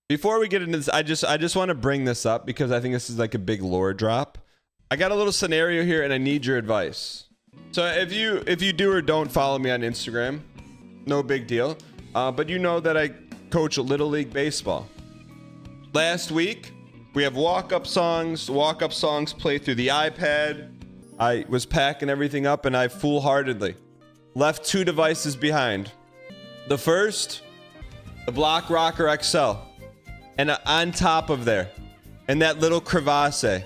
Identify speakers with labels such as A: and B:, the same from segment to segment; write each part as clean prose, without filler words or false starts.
A: Before we get into this, I just want to bring this up because I think this is like a big lore drop. I got a little scenario here and I need your advice. So if you do or don't follow me on Instagram, no big deal. But you know that I coach Little League Baseball. Last week, we have walk-up songs. Walk-up songs play through the iPad. I was packing everything up and I foolhardily left 2 devices behind. The first, the Block Rocker XL. And on top of there, in that little crevasse,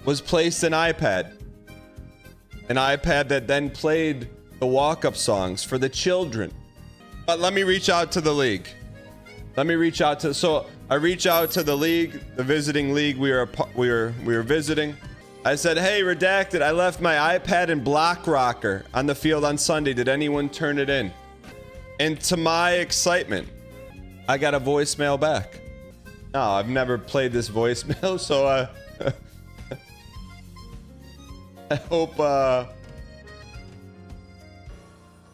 A: was placed an iPad. An iPad that then played the walk-up songs for the children. But let me reach out to the league. So I reach out to the league, the visiting league we were visiting. I said, hey, redacted, I left my iPad and Block Rocker on the field on Sunday. Did anyone turn it in? And to my excitement, I got a voicemail back. No, I've never played this voicemail, so I hope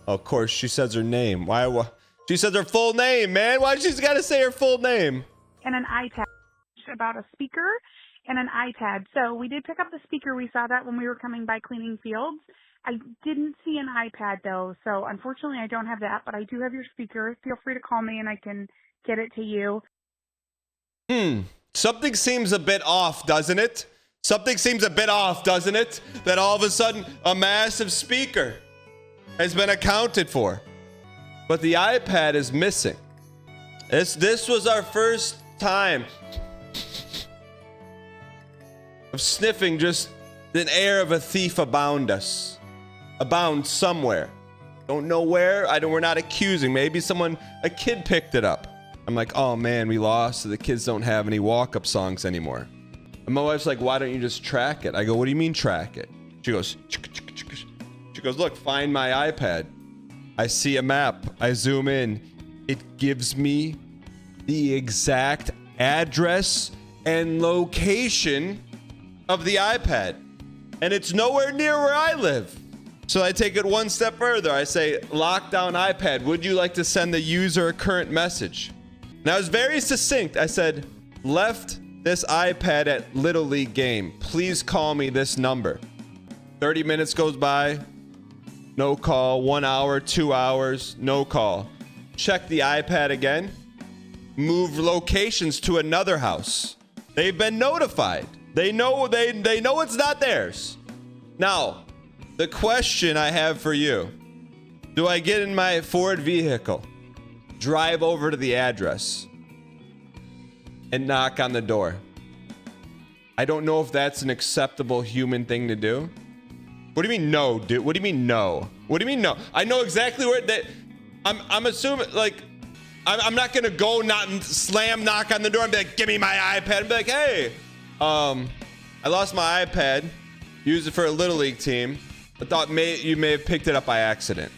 A: of course she says her name. Why she says her full name, man? Why she's got to say her full name?
B: And an iPad about a speaker and an iPad. So we did pick up the speaker. We saw that when we were coming by cleaning fields. I didn't see an iPad though, so unfortunately I don't have that, but I do have your speaker. Feel free to call me and I can get it to you.
A: Something seems a bit off, doesn't it? Something seems a bit off, doesn't it? That all of a sudden a massive speaker has been accounted for. But the iPad is missing. This was our first time of sniffing just an air of a thief abound us. Abound somewhere. Don't know where. We're not accusing. Maybe a kid picked it up. I'm like, oh man, we lost. So the kids don't have any walk-up songs anymore. And my wife's like, why don't you just track it? I go, what do you mean track it? She goes, look, find my iPad. I see a map. I zoom in. It gives me the exact address and location of the iPad. And it's nowhere near where I live. So I take it one step further. I say, lockdown iPad, would you like to send the user a current message? And I was very succinct. I said, left this iPad at Little League game. Please call me this number. 30 minutes goes by. No call. 1 hour, 2 hours, no call. Check the iPad again. Move locations to another house. They've been notified. They know it's not theirs. Now, the question I have for you. Do I get in my Ford vehicle, drive over to the address, and knock on the door? I don't know if that's an acceptable human thing to do. What do you mean no, dude? What do you mean no? What do you mean no? I know exactly where that. I'm assuming like I'm not gonna go knock on the door and be like, give me my iPad and be like, hey, I lost my iPad, used it for a Little League team. I thought you may have picked it up by accident.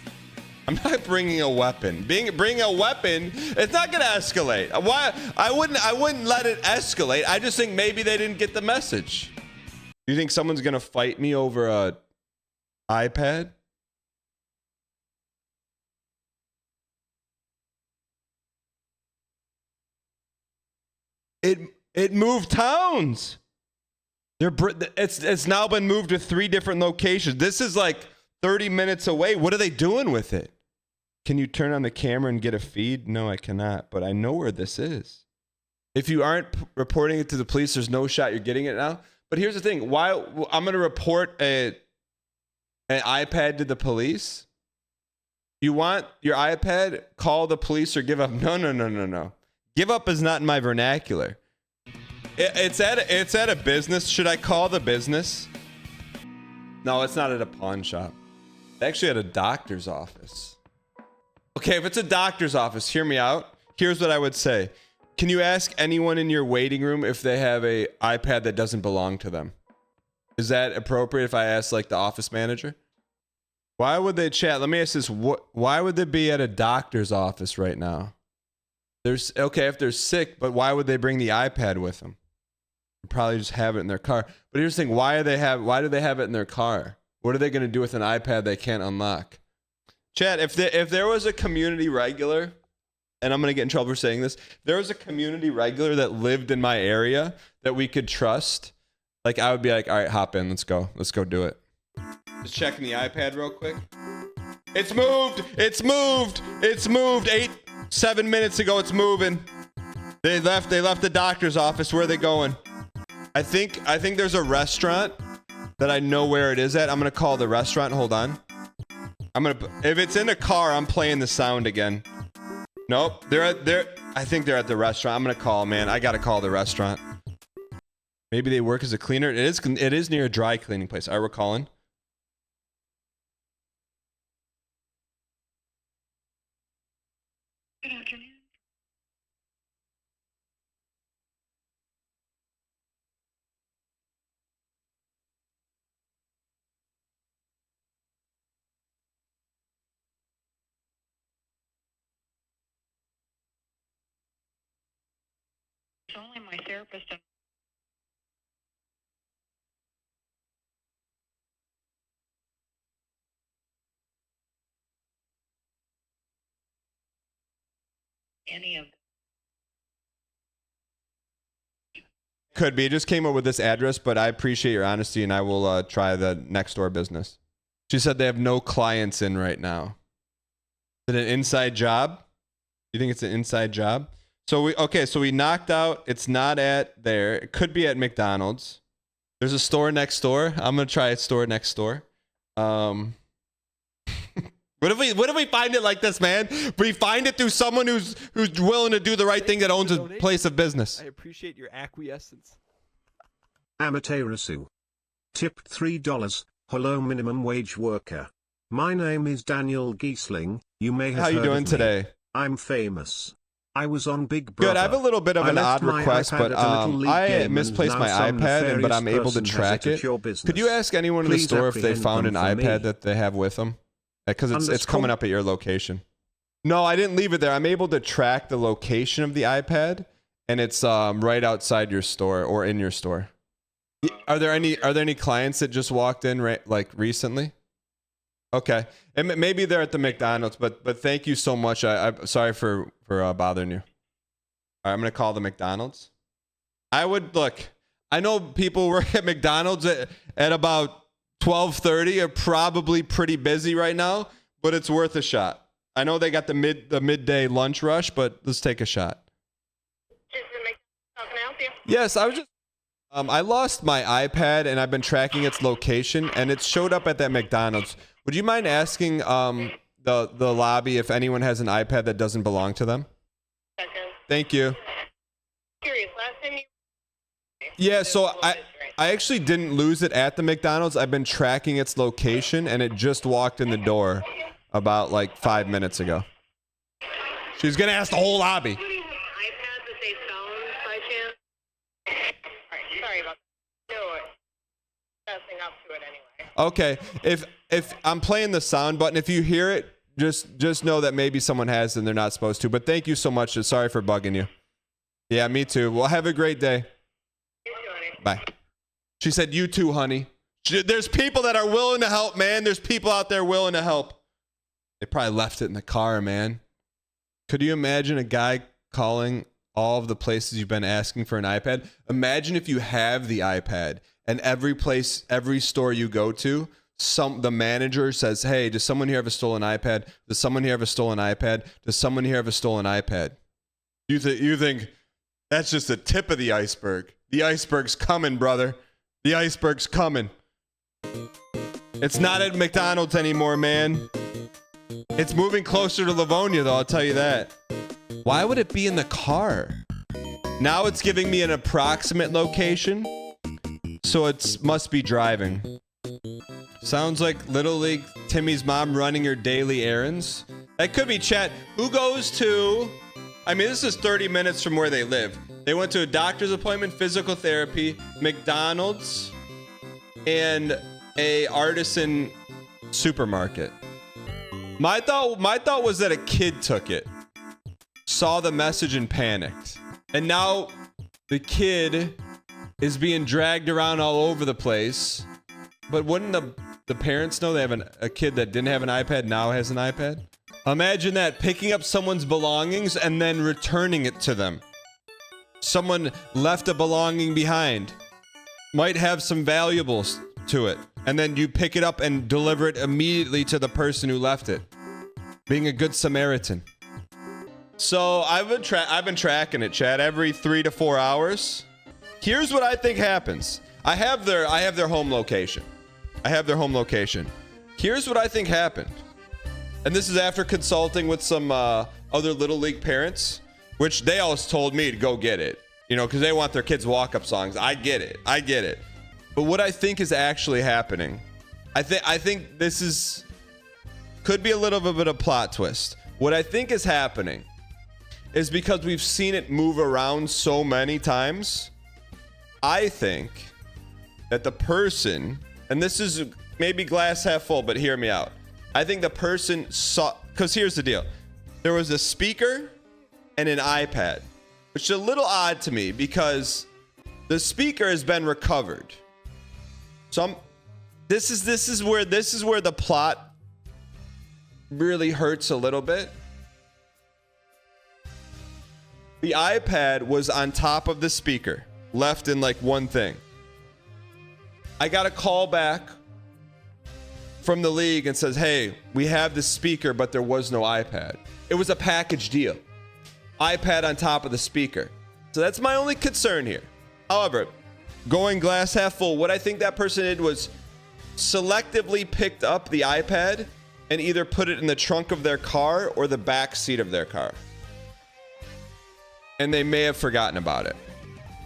A: I'm not bringing a weapon. Bringing a weapon, it's not gonna escalate. Why? I wouldn't let it escalate. I just think maybe they didn't get the message. Do you think someone's gonna fight me over a iPad? It moved towns. It's now been moved to 3 different locations. This is like 30 minutes away. What are they doing with it? Can you turn on the camera and get a feed? No, I cannot, but I know where this is. If you aren't reporting it to the police, there's no shot you're getting it now. But here's the thing. Why I'm going to report an iPad to the police? You want your iPad? Call the police or give up? No. Give up is not in my vernacular. It's at a business. Should I call the business? No, it's not at a pawn shop. It's actually at a doctor's office. Okay, if it's a doctor's office, hear me out. Here's what I would say. Can you ask anyone in your waiting room if they have a iPad that doesn't belong to them? Is that appropriate if I ask like the office manager? Why would they chat? Let me ask this. Why would they be at a doctor's office right now? Okay, if they're sick, but why would they bring the iPad with them? Probably just have it in their car. But here's the thing, why do they have it in their car? What are they going to do with an iPad they can't unlock? Chat, if there was a community regular and I'm going to get in trouble for saying this, there was a community regular that lived in my area that we could trust, like I would be like, all right, hop in, let's go do it. Just checking the iPad real quick. It's moved. 7 minutes ago, it's moving. They left the doctor's office. Where are they going? I think there's a restaurant that I know where it is at. I'm gonna call the restaurant. Hold on. If it's in a car, I'm playing the sound again. Nope. I think they're at the restaurant. I'm gonna call, man. I gotta call the restaurant. Maybe they work as a cleaner. It is near a dry cleaning place. All right, we're calling.
B: Good afternoon. It's only my therapist. Any of them.
A: Could be. It just came up with this address, but I appreciate your honesty, and I will try the next door business. She said they have no clients in right now. Is it an inside job? You think it's an inside job? So we knocked out. It's not at there. It could be at McDonald's. There's a store next door. I'm gonna try a store next door. What if we find it like this, man? We find it through someone who's willing to do the right thing, that owns a place of business.
C: I appreciate your acquiescence.
D: Amaterasu. Tipped $3. Hello, minimum wage worker. My name is Daniel Gheesling. You may have
A: How you
D: heard
A: doing
D: of me.
A: today?
D: I'm famous. I was on Big Brother.
A: Good. I have a little bit of an odd request, but I misplaced my iPad, but I'm able to track it. Could you ask anyone in the store if they found an iPad that they have with them? Because it's coming up at your location. No, I didn't leave it there. I'm able to track the location of the iPad, and it's right outside your store or in your store. Are there any clients that just walked in recently? Okay, and maybe they're at the McDonald's, but thank you so much. I'm sorry for bothering you. All right, I'm gonna call the McDonald's. I know people work at McDonald's at about 12:30 are probably pretty busy right now, but it's worth a shot. I know they got the midday lunch rush, but let's take a shot.
B: How can I help you?
A: Yes, I was just I lost my iPad and I've been tracking its location and it showed up at that McDonald's. Would you mind asking the lobby if anyone has an iPad that doesn't belong to them?
B: Second.
A: Thank you.
B: Curious, last time you...
A: Yeah, so I actually didn't lose it at the McDonald's. I've been tracking its location, and it just walked in the door about 5 minutes ago. She's going to ask the whole lobby.
B: Do you have an iPad that they found by chance? Alright, sorry about that. No, messing up to it anyway.
A: Okay, if I'm playing the sound button, if you hear it, just know that maybe someone has and they're not supposed to. But thank you so much. Sorry for bugging you. Yeah, me too. Well, have a great day.
B: You too, honey.
A: Bye. She said, you too, honey. There's people that are willing to help, man. There's people out there willing to help. They probably left it in the car, man. Could you imagine a guy calling all of the places you've been asking for an iPad? Imagine if you have the iPad and every store you go to, the manager says, hey, does someone here have a stolen iPad? Does someone here have a stolen iPad? Does someone here have a stolen iPad? You think that's just the tip of the iceberg. The iceberg's coming, brother. The iceberg's coming. It's not at McDonald's anymore, man. It's moving closer to Livonia, though, I'll tell you that. Why would it be in the car? Now it's giving me an approximate location, so it must be driving. Sounds like Little League Timmy's mom running her daily errands. That could be chat. Who goes to... I mean, this is 30 minutes from where they live. They went to a doctor's appointment, physical therapy, McDonald's, and a artisan supermarket. My thought was that a kid took it, saw the message and panicked. And now the kid is being dragged around all over the place. But wouldn't the parents know they have a kid that didn't have an iPad now has an iPad? Imagine that, picking up someone's belongings and then returning it to them. Someone left a belonging behind. Might have some valuables to it. And then you pick it up and deliver it immediately to the person who left it. Being a good Samaritan. So I've been tracking it, Chad, every 3 to 4 hours. Here's what I think happens. I have their home location. Here's what I think happened. And this is after consulting with some other Little League parents, which they always told me to go get it, you know, because they want their kids' walk-up songs. I get it. But what I think is actually happening, I think this could be a little bit of a plot twist. What I think is happening is because we've seen it move around so many times, I think that the person, and this is maybe glass half full, but hear me out. I think the person saw, because here's the deal. There was a speaker and an iPad, which is a little odd to me because the speaker has been recovered. So this is where the plot really hurts a little bit. The iPad was on top of the speaker, left in like one thing. I got a call back from the league and says, hey, we have the speaker, but there was no iPad. It was a package deal. iPad on top of the speaker. So that's my only concern here. However, going glass half full, what I think that person did was selectively picked up the iPad and either put it in the trunk of their car or the back seat of their car. And they may have forgotten about it.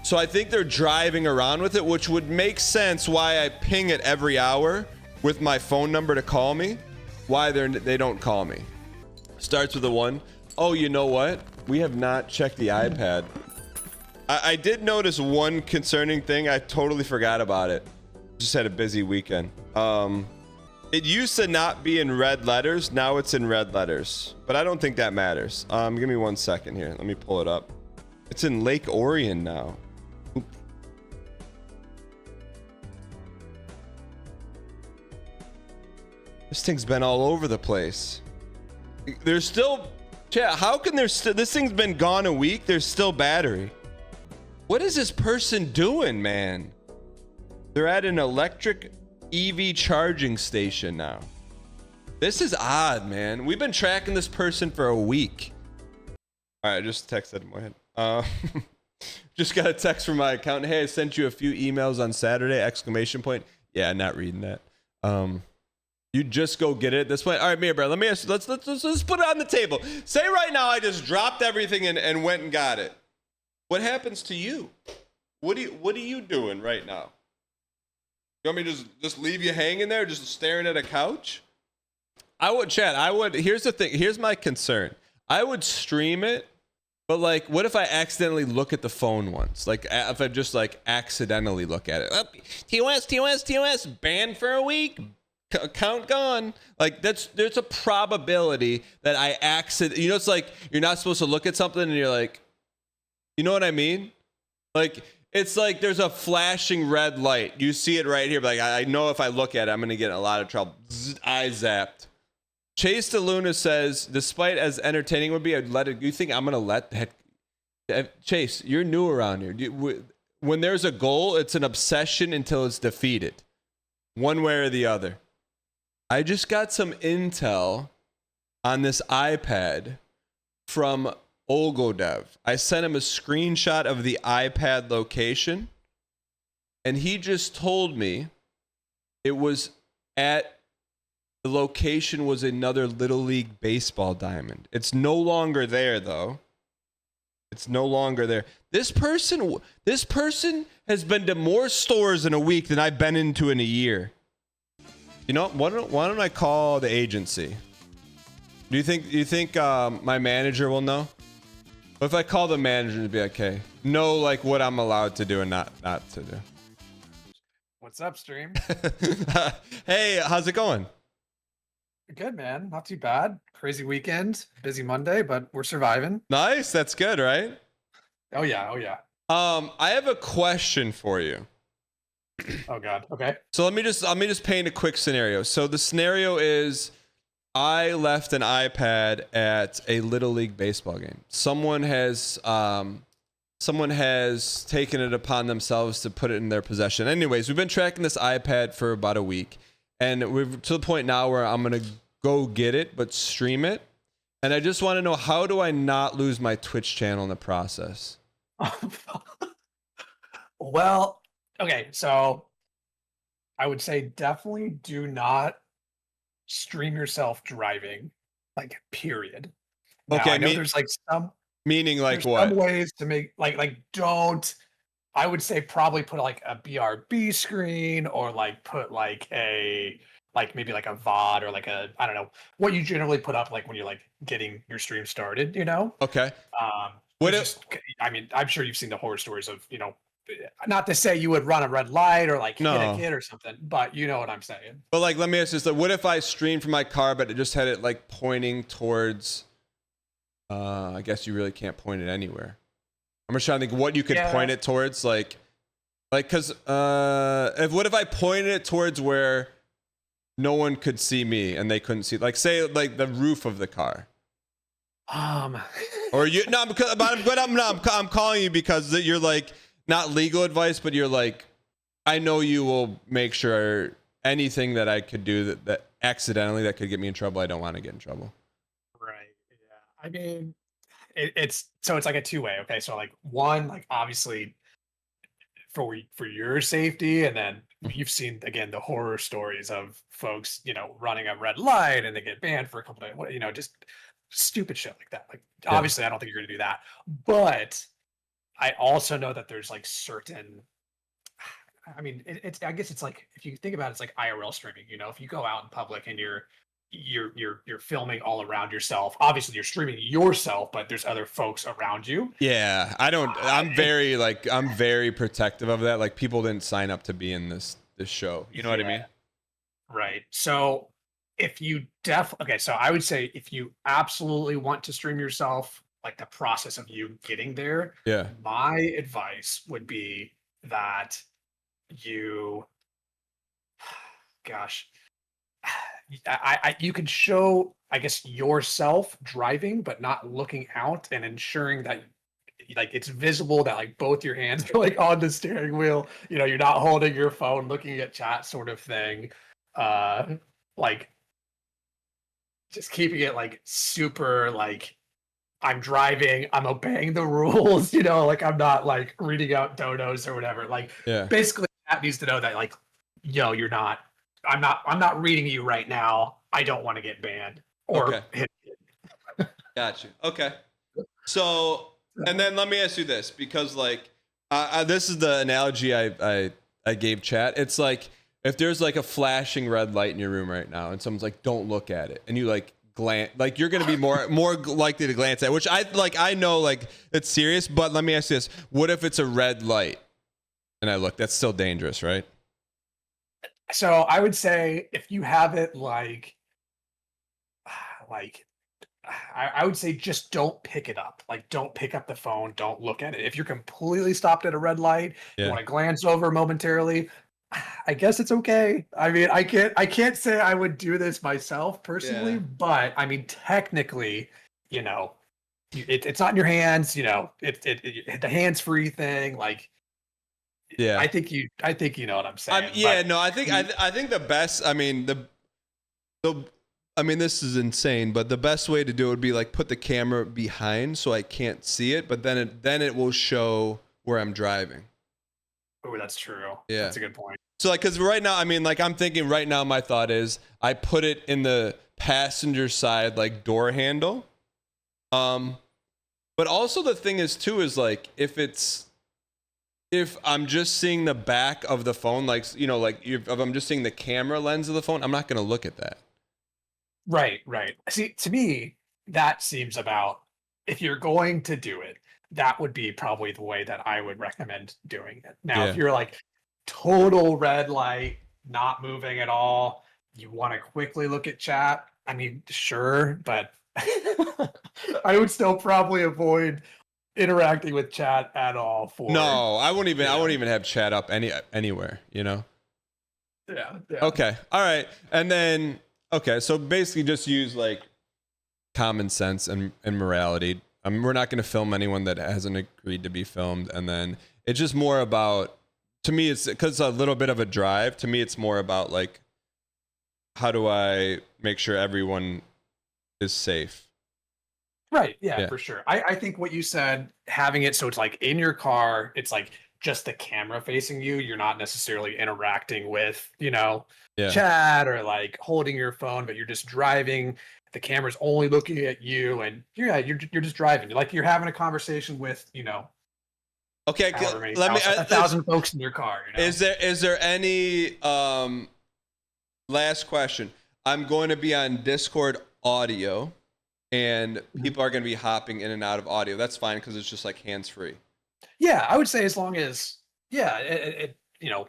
A: So I think they're driving around with it, which would make sense why I ping it every hour with my phone number to call me, why they don't call me. Starts with a 1. Oh, you know what? We have not checked the iPad. I did notice one concerning thing. I totally forgot about it. Just had a busy weekend. It used to not be in red letters. Now it's in red letters. But I don't think that matters. Give me 1 second here. Let me pull it up. It's in Lake Orion now. Oop. This thing's been all over the place. There's still, chat, how can there still, this thing's been gone a week, there's still battery. What is this person doing, man? They're at an electric EV charging station now. This is odd, man. We've been tracking this person for a week. All right, I just texted him. Go ahead. Just got a text from my account. Hey, I sent you a few emails on Saturday, exclamation point. Yeah, not reading that. You just go get it at this point. All right, Mia, bro, let me ask you, let's put it on the table. Say right now I just dropped everything and went and got it. What happens to you? What are you doing right now? You want me to just leave you hanging there, just staring at a couch? I would, Chad, here's the thing. Here's my concern. I would stream it, but like, what if I accidentally look at the phone once? Like, if I just like accidentally look at it. Oh, TOS, banned for a week. Account gone. Like, there's a probability that I you know, it's like you're not supposed to look at something and you're like, you know what I mean? Like, it's like there's a flashing red light. You see it right here. But like, I know if I look at it, I'm going to get in a lot of trouble. Eye zapped. Chase DeLuna says, despite as entertaining would be, I'd let it. You think I'm going to let that? Chase, you're new around here. When there's a goal, it's an obsession until it's defeated. One way or the other. I just got some intel on this iPad from olgodev. I sent him a screenshot of the iPad location, and he just told me it was at the location was another Little League baseball diamond. It's no longer there, though. It's no longer there. This person has been to more stores in a week than I've been into in a year. You know, why don't I call the agency? Do you think my manager will know? What if I call the manager to be like, hey, know like what I'm allowed to do and not to do?
E: What's up, stream?
A: Hey, how's it going?
E: Good, man. Not too bad. Crazy weekend, busy Monday, but we're surviving.
A: Nice. That's good, right?
E: Oh yeah. Oh yeah.
A: I have a question for you.
E: Oh God. Okay.
A: So let me just paint a quick scenario. So the scenario is I left an iPad at a Little League baseball game. Someone has taken it upon themselves to put it in their possession. Anyways, we've been tracking this iPad for about a week, and we're to the point now where I'm gonna go get it, but stream it. And I just want to know, how do I not lose my Twitch channel in the process?
E: Well, okay, so I would say definitely do not stream yourself driving, like period. Now,
A: Okay,
E: I know there's like
A: meaning like
E: there's
A: what?
E: some ways to make like don't. I would say probably put like a BRB screen or like put like a like maybe like a VOD or like a I don't know what you generally put up like when you're like getting your stream started, you know?
A: Okay.
E: What
A: What if?
E: just I mean, I'm sure you've seen the horror stories of, not to say you would run a red light or like hit a
A: No.
E: kid or something, but you know what I'm saying.
A: But like, let me ask you this: like, what if I streamed from my car, but it just had it like pointing towards? I guess you really can't point it anywhere. I'm just trying to think what you could point it towards, like, because what if I pointed it towards where no one could see me and they couldn't see, like, say, like the roof of the car. Or you no, because I'm calling you because you're like not legal advice, but you're like, I know you will make sure anything that I could do that accidentally that could get me in trouble, I don't want to get in trouble.
E: Right. Yeah. I mean, it's like a two-way. Okay. So like one, like obviously for your safety, and then you've seen again the horror stories of folks, running a red light and they get banned for a couple of days, just stupid shit like that. Like obviously I don't think you're gonna do that. But I also know that there's like certain I mean, it's I guess it's like if you think about it, it's like IRL streaming. If you go out in public and you're filming all around yourself. Obviously, you're streaming yourself, but there's other folks around you.
A: Yeah, I'm very protective of that. Like people didn't sign up to be in this show. You know what I mean?
E: Right. So if you so I would say if you absolutely want to stream yourself, like the process of you getting there.
A: Yeah.
E: My advice would be that you you can show I guess yourself driving but not looking out and ensuring that like it's visible that like both your hands are like on the steering wheel, you're not holding your phone looking at chat sort of thing, like just keeping it like super like I'm driving, I'm obeying the rules, like I'm not like reading out donos or whatever. Like basically that needs to know that like, you're not I'm not reading you right now. I don't want to get banned or hit.
A: Got you. Okay. So, and then let me ask you this, because like this is the analogy I gave chat. It's like if there's like a flashing red light in your room right now and someone's like, don't look at it, and you like glance, like you're gonna be more likely to glance at it, which I know like it's serious, but let me ask you this: what if it's a red light and I look? That's still dangerous, right?
E: So I would say if you have it like I would say just don't pick it up. Like don't pick up the phone, don't look at it. If you're completely stopped at a red light, you want to glance over momentarily, I guess it's okay. I mean, I can't say I would do this myself personally, but I mean technically, it's not in your hands, it's the hands-free thing, like I think you know what I'm saying.
A: I think the best, I mean, I mean, this is insane, but the best way to do it would be like put the camera behind so I can't see it, but then it will show where I'm driving.
E: Oh, that's true.
A: Yeah.
E: That's a good point.
A: So like, cause right now, I mean, like I'm thinking right now, my thought is I put it in the passenger side, like door handle. But also the thing is too, is like, if I'm just seeing the back of the phone, like, if I'm just seeing the camera lens of the phone, I'm not going to look at that.
E: Right. See, to me, that seems about, if you're going to do it, that would be probably the way that I would recommend doing it. Now, if you're like total red light, not moving at all, you want to quickly look at chat, I mean, sure, but I would still probably avoid interacting with chat at all.
A: I won't even have chat up anywhere,
E: Yeah.
A: Okay. All right. And then Okay, so basically just use like common sense and morality. We're not going to film anyone that hasn't agreed to be filmed. And then it's just more about, to me, it's because it's a little bit of a drive. To me, it's more about like, how do I make sure everyone is safe?
E: Right. Yeah, for sure. I think what you said, having it so it's like in your car, it's like just the camera facing you. You're not necessarily interacting with, chat or like holding your phone, but you're just driving. The camera's only looking at you, and you're just driving. You're having a conversation with,
A: Okay,
E: however many
A: let me.
E: 1,000 folks in your car.
A: Is there any last question? I'm going to be on Discord audio, and people are going to be hopping in and out of audio. That's fine because it's just like hands free.
E: Yeah, I would say as long as no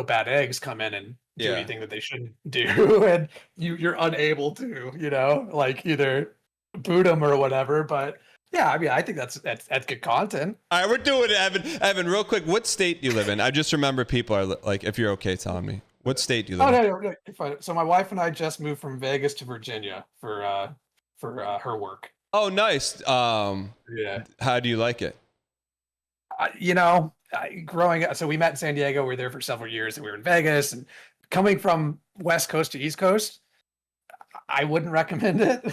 E: bad eggs come in and do anything that they shouldn't do, and you're unable to, like either boot them or whatever. But yeah, I mean, I think that's good content.
A: All right, we're doing it, Evan. Evan, real quick, what state do you live in? I just remember people are like, if you're okay telling me, what state do you live in?
E: No, you're fine. So my wife and I just moved from Vegas to Virginia for her work.
A: Oh, nice.
E: Yeah.
A: How do you like it?
E: Growing up, so we met in San Diego. We were there for several years, and we were in Vegas. And coming from West Coast to East Coast, I wouldn't recommend it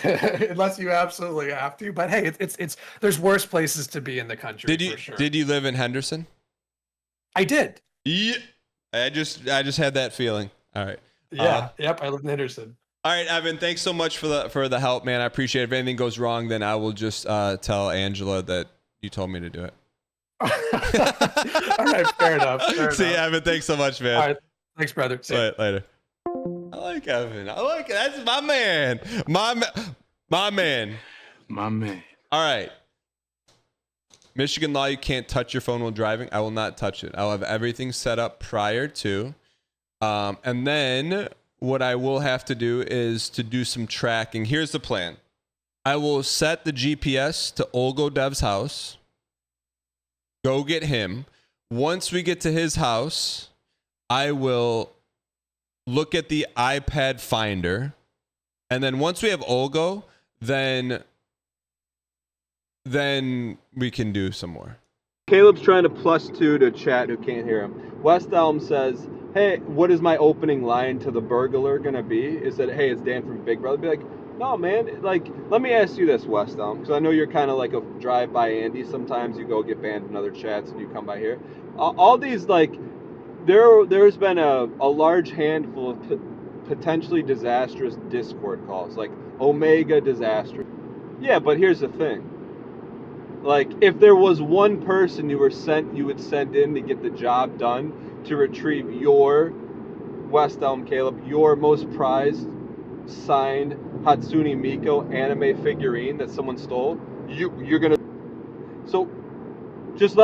E: unless you absolutely have to. But hey, it's there's worse places to be in the country. For sure.
A: Did you live in Henderson?
E: I did.
A: Yeah. I just had that feeling. All right.
E: Yeah. Yep. I lived in Henderson.
A: All right, Evan. Thanks so much for the help, man. I appreciate it. If anything goes wrong, then I will just tell Angela that you told me to do it.
E: All right, fair enough.
A: See you, Evan. Thanks so much, man.
E: All right, thanks, brother. See you
A: Later. I like Evan. I like it. That's my man. My man.
F: My man.
A: All right. Michigan law, you can't touch your phone while driving. I will not touch it. I'll have everything set up prior to. And then what I will have to do is to do some tracking. Here's the plan. I will set the GPS to olgodev's house. Go get him. Once we get to his house, I will look at the iPad finder. And then once we have Olgo, then we can do some more.
G: Caleb's trying to +2 to chat who can't hear him. West Elm says, hey, what is my opening line to the burglar going to be? Is that, hey, it's Dan from Big Brother. Be like, no, man, like, let me ask you this, West Elm, because I know you're kind of like a drive-by Andy. Sometimes you go get banned in other chats and you come by here. All these, like, there's been a large handful of potentially disastrous Discord calls, like Omega disaster. Yeah, but here's the thing. Like, if there was one person you would send in to get the job done to retrieve your West Elm Caleb, your most prized signed Hatsune Miku anime figurine that someone stole, you're gonna. So, just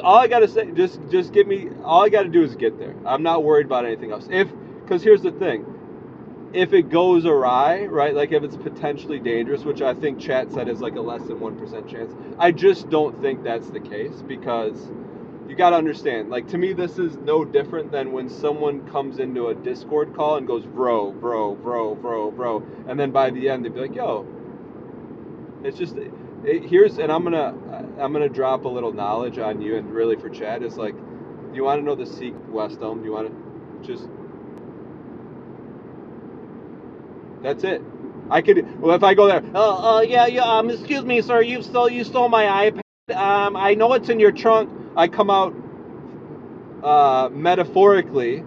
G: all I gotta say, just give me. All I gotta do is get there. I'm not worried about anything else. Because here's the thing. If it goes awry, right, like if it's potentially dangerous, which I think chat said is like a less than 1% chance, I just don't think that's the case, because you got to understand, like, to me, this is no different than when someone comes into a Discord call and goes, bro, and then by the end, they'd be like, yo, it's just, and I'm gonna drop a little knowledge on you, and really for chat, is like, do you want to know the secret, West Elm? Do you want to just... That's it. If I go there, yeah, excuse me, sir, you stole my iPad. I know it's in your trunk. I come out metaphorically,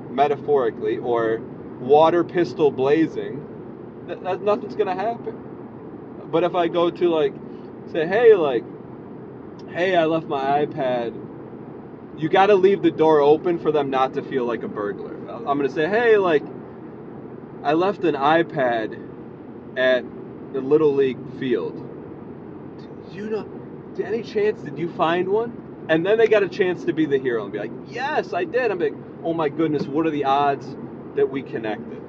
G: or water pistol blazing. Nothing's gonna happen. But if I go to, like, say, hey, I left my iPad. You got to leave the door open for them not to feel like a burglar. I'm gonna say, hey, like, I left an iPad at the Little League field. Any chance, did you find one? And then they got a chance to be the hero and be like, yes, I did. I'm like, oh my goodness, what are the odds that we connected?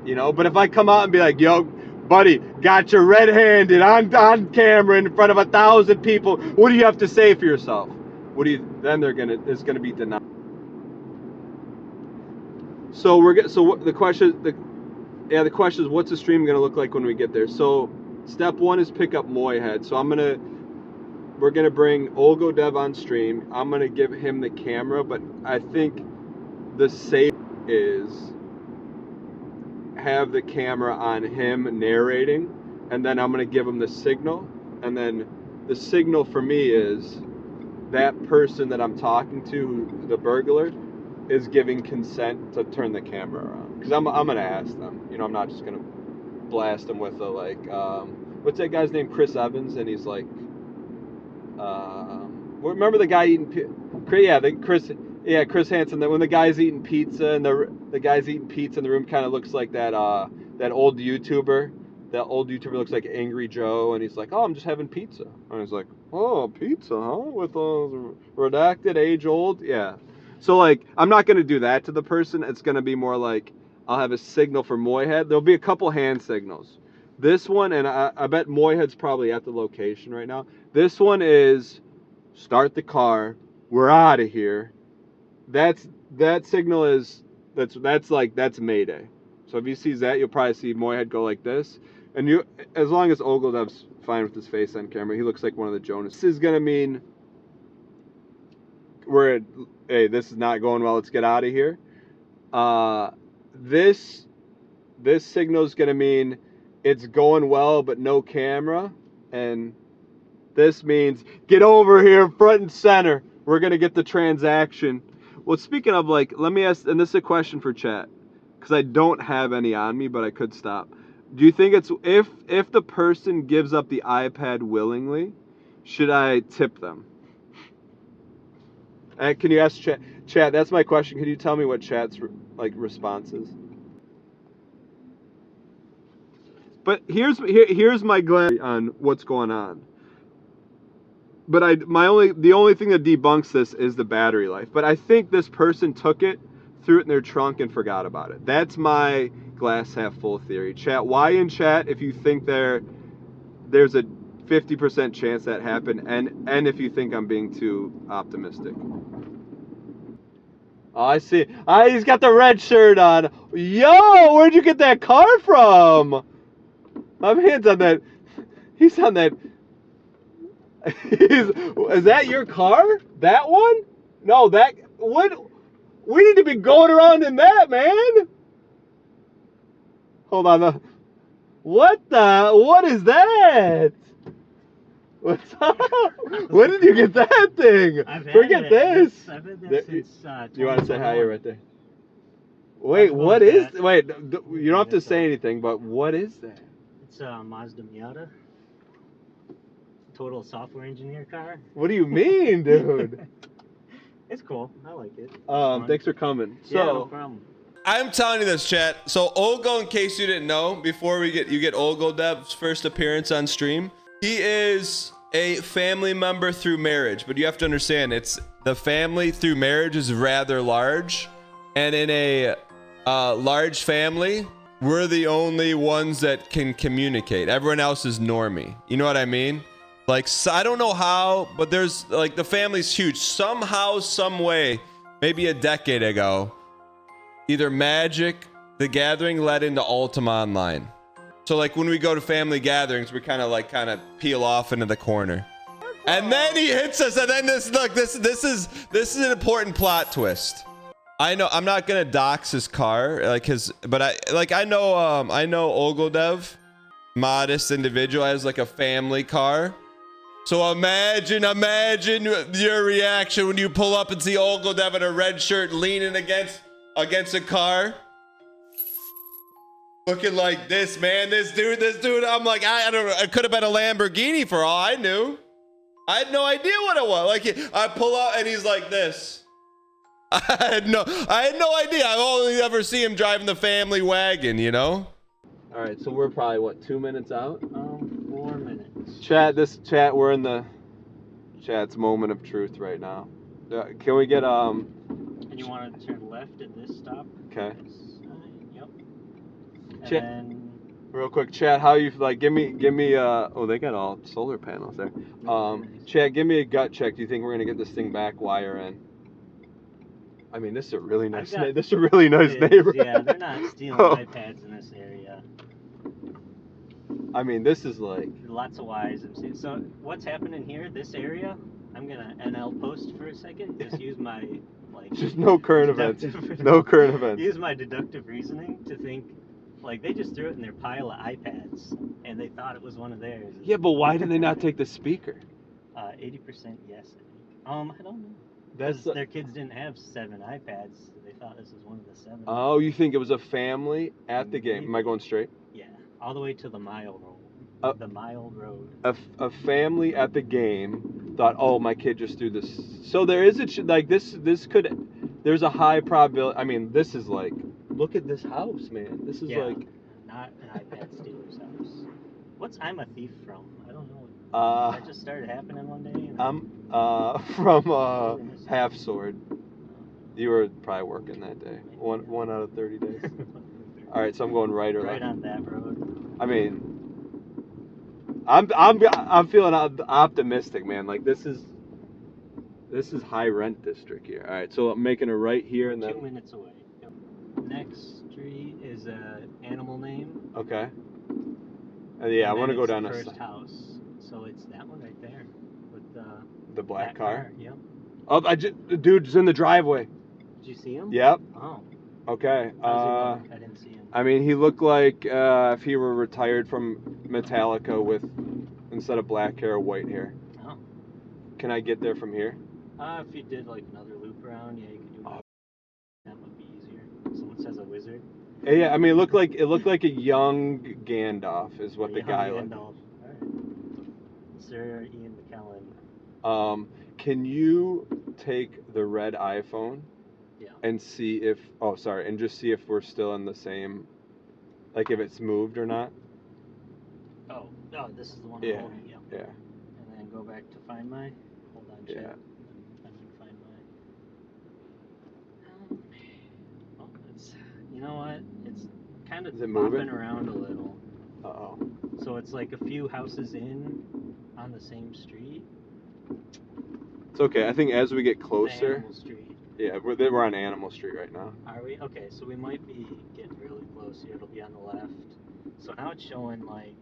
G: But if I come out and be like, yo, buddy, got you red-handed on camera in front of 1,000 people, what do you have to say for yourself? Then it's gonna be denied. So the question, Yeah, the question is, what's the stream gonna look like when we get there? So, step one is pick up Moyhead. So we're gonna bring olgodev on stream. I'm gonna give him the camera, but I think the safe is have the camera on him narrating, and then I'm gonna give him the signal, and then the signal for me is that person that I'm talking to, the burglar, is giving consent to turn the camera around. Because I'm gonna ask them. You know, I'm not just gonna blast them with a like, what's that guy's name? Chris Evans, and he's like, remember the guy eating? Chris Hansen. That when the guy's eating pizza and the guy's eating pizza in the room kind of looks like that old YouTuber. That old YouTuber looks like Angry Joe, and he's like, "Oh, I'm just having pizza." And he's like, "Oh, pizza, huh? With a redacted, age-old, yeah." So like, I'm not gonna do that to the person. It's gonna be more like I'll have a signal for Moyhead. There'll be a couple hand signals. This one, and I bet Moyhead's probably at the location right now. This one is start the car. We're out of here. That signal is that's Mayday. So if you see that, you'll probably see Moyhead go like this. And you, as long as Olgodev's fine with his face on camera, he looks like one of the Jonas. This is gonna mean hey, this is not going well. Let's get out of here. This signal is gonna mean it's going well, but no camera. And this means get over here, front and center. We're gonna get the transaction. Well, speaking of, like, let me ask, and this is a question for chat, because I don't have any on me, but I could stop. Do you think it's if the person gives up the iPad willingly, should I tip them? And can you ask chat? Chat, that's my question. Can you tell me what chat's response is? But here's my glance on what's going on. But the only thing that debunks this is the battery life. But I think this person took it, threw it in their trunk, and forgot about it. That's my glass half full theory. Chat, why in chat if you think there's a 50% chance that happened, and if you think I'm being too optimistic. Oh, I see. He's got the red shirt on. Yo, where'd you get that car from? My man's on that. He's on that. Is that your car? That one? No, what? We need to be going around in that, man. Hold on. What is that? What's up? When did you get that thing? Forget this.
F: I've had that since
G: You want to say hi right there? Wait, what is? Wait, you don't have to say anything, but what is that?
F: It's a Mazda Miata. Total software engineer car.
G: What do you mean, dude?
F: It's cool. I like it.
G: Thanks for coming. So,
F: yeah, no problem.
A: I'm telling you this, chat. So Olgo, in case you didn't know, before you get olgodev's first appearance on stream, he is a family member through marriage. But you have to understand, it's the family through marriage is rather large, and in a large family, we're the only ones that can communicate. Everyone else is normie. You know what I mean? Like, so I don't know how, but there's, like, the family's huge. Somehow, some way, maybe a decade ago, either Magic, The Gathering led into Ultima Online. So, like, when we go to family gatherings, we kind of peel off into the corner. And then he hits us, and then this is an important plot twist. I know I'm not gonna dox his car, but I know olgodev, modest individual, has like a family car. So imagine your reaction when you pull up and see olgodev in a red shirt leaning against a car. Looking like this, man. This dude. I'm like, I don't know. It could have been a Lamborghini for all I knew. I had no idea what it was. Like, I pull out and he's like this. I had no idea. I've only ever seen him driving the family wagon, you know?
G: All right, so we're probably, what, 2 minutes out?
F: 4 minutes.
G: Chat, we're in the chat's moment of truth right now. Can we get,
F: And you want to turn left at this stop?
G: Okay.
F: Yep. And
G: Chat,
F: then...
G: real quick, chat, how you, like, give me, oh, they got all solar panels there. Chat, give me a gut check. Do you think we're going to get this thing back wire in? I mean, this is a really nice.
F: I've got-
G: This is a really nice
F: It is,
G: neighborhood.
F: Yeah, they're not stealing
G: Oh.
F: iPads in this area.
G: I mean, this is like.
F: Lots of YMCA. So what's happening here? This area? I'm gonna NL post for a second. Just use my
G: Just no current events.
F: deductive-
G: No current events.
F: Use my deductive reasoning to think like they just threw it in their pile of iPads and they thought it was one of theirs.
G: Yeah, but why did they not take the speaker?
F: 80% yes. I think. I don't know.
G: That's
F: Because their kids didn't have 7 iPads. So they thought this was one of the 7.
G: Oh, you think it was a family at the game? Am I going straight?
F: Yeah, all the way to the mile road. The mile road.
G: A family at the game thought, oh, my kid just threw this. So there is this could. There's a high probability. I mean, this is like, look at this house, man. This is like.
F: Not an iPad stealer's house. What's I'm a thief from? I don't know. That just started happening one day. And
G: I'm from Half Sword. You were probably working that day. One out of 30 days. All right, so I'm going right or left.
F: Right on that road.
G: I mean, I'm feeling optimistic, man. Like this is high rent district here. All right, so I'm making a right here and then.
F: 2 minutes away. Yep. Next street is a animal name.
G: Okay. Yeah, I want to go down
F: the
G: a
F: first house. So it's that one right there with
G: the black car.
F: Yep.
G: Oh, the dude's in the driveway.
F: Did you see him?
G: Yep.
F: Oh.
G: Okay.
F: How's he look? I didn't see him.
G: I mean, he looked like if he were retired from Metallica with, instead of black hair, white hair.
F: Oh.
G: Can I get there from here?
F: If you did like another loop around, yeah, you could do it. That would be easier. Someone says a wizard.
G: Yeah, I mean, it looked like a young Gandalf is what the guy looked.
F: All right. Sir Ian McKellen.
G: Can you take the red iPhone?
F: Yeah.
G: And see if and just see if we're still in the same, like if it's moved or not.
F: Oh, this is the one.
G: Yeah.
F: I'm holding. Yeah.
G: Yeah.
F: And then go back to find my. Hold on, chat.
G: Yeah.
F: I'm gonna find my. Oh, it's. You know what? It's kind of
G: Is it
F: bopping
G: moving?
F: around a little.
G: Uh-oh.
F: So it's like a few houses in on the same street.
G: It's okay. I think as we get
F: The
G: closer.
F: Animal Street.
G: Yeah, we're on Animal Street right now.
F: Are we? Okay, so we might be getting really close here. It'll be on the left. So now it's showing like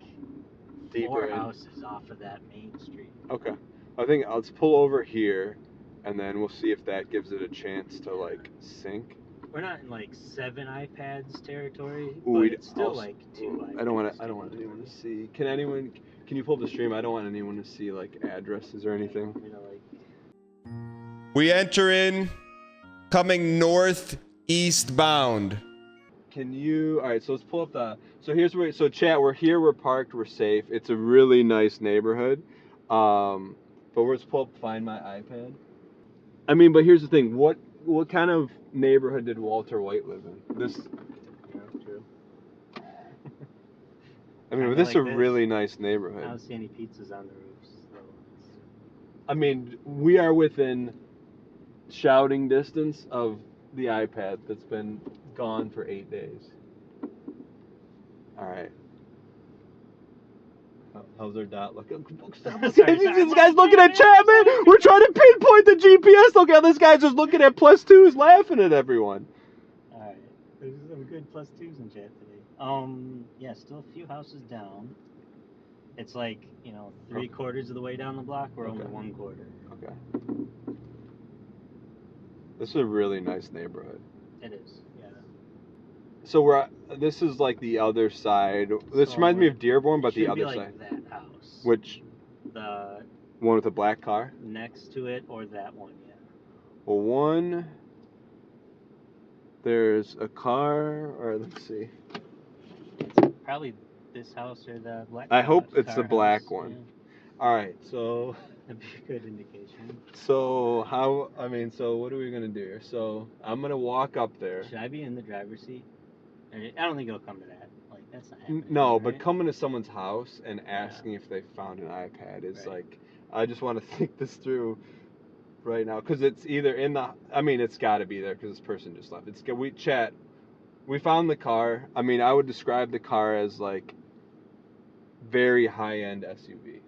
G: Deeper
F: 4
G: in.
F: houses off of that main street.
G: Okay. I think let's pull over here, and then we'll see if that gives it a chance to like sync.
F: We're not in like 7 iPads territory,
G: Ooh,
F: but it's still like 2 iPads.
G: I don't want anyone to see. Can you pull up the stream? I don't want anyone to see like addresses or anything.
F: You know, like,
A: We enter in, coming northeast bound.
G: Can you? All right, so let's pull up the. So here's where. So chat, we're here. We're parked. We're safe. It's a really nice neighborhood. But let's pull up. Find my iPad. I mean, but here's the thing. What kind of neighborhood did Walter White live in? This.
F: yeah, true.
G: I mean,
F: Kinda
G: this is
F: like
G: a
F: this.
G: really nice
F: I
G: neighborhood.
F: don't see any pizzas on the roofs. So
G: I mean, we are within shouting distance of the iPad that's been gone for 8 days. All right. How's our dot looking? Stop
F: Sorry,
G: this guy's looking at chat, man. We're trying to pinpoint the GPS. Look how this guy's just looking at +2s, laughing at everyone.
F: Alright. There's some good +2s in chat today. Yeah, still a few houses down. It's like, 3/4 of the way down the block. We're only 1/4.
G: Okay. This is a really nice neighborhood.
F: It is, yeah.
G: So this is like the other side. This
F: So
G: reminds me of Dearborn, but the
F: Should
G: other
F: be like
G: side.
F: that house.
G: Which
F: The
G: one with the black car?
F: next to it or that one, yeah.
G: Well, one. There's a car, or let's see.
F: Probably this house or the black.
G: I hope it's
F: car
G: the black
F: house,
G: one.
F: yeah.
G: All right, so
F: That'd be a good indication.
G: so what are we gonna do here? So I'm gonna walk up there.
F: Should I be in the driver's seat? I don't think it'll come to that. Like that's not happening.
G: No,
F: right?
G: but coming to someone's house and asking if they found an iPad is
F: Right.
G: like, I just want to think this through right now, because it's either in the. I mean, it's got to be there because this person just left. We found the car. I mean, I would describe the car as like very high-end SUV.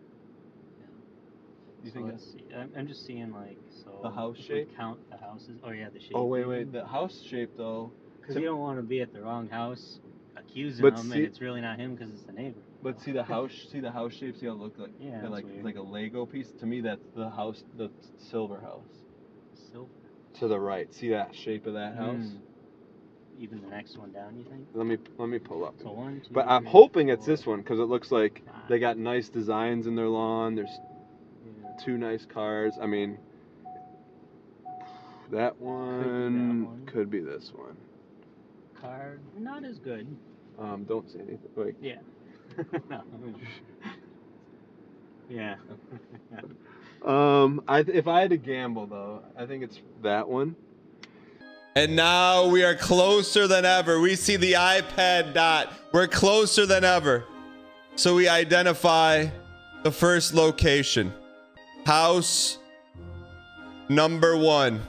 F: So let's see. I'm just seeing like so.
G: The house
F: if we
G: shape?
F: count the houses. Oh yeah, the shape.
G: Oh wait, the house shape though.
F: Because you don't want to be at the wrong house accusing
G: But
F: him,
G: see-
F: and it's really not him because it's the neighbor.
G: But see the house shape. See how it looks like.
F: Yeah, that's
G: like
F: weird.
G: like a Lego piece. To me, that's the house, the silver house.
F: Silver.
G: To the right. See that shape of that house?
F: Even the next one down, you think?
G: Let me pull up.
F: So 1, 2,
G: But I'm
F: 3,
G: hoping it's
F: 4,
G: this one because it looks like
F: 5.
G: they got nice designs in their lawn. There's
F: Yeah.
G: 2 nice cars. I mean, that one could be this one.
F: Car, not as good.
G: Don't say anything. Wait.
F: Yeah. No. Yeah.
G: If I had to gamble though, I think it's that one.
A: And now we are closer than ever. We see the iPad dot. We're closer than ever. So we identify the first location. House number 1.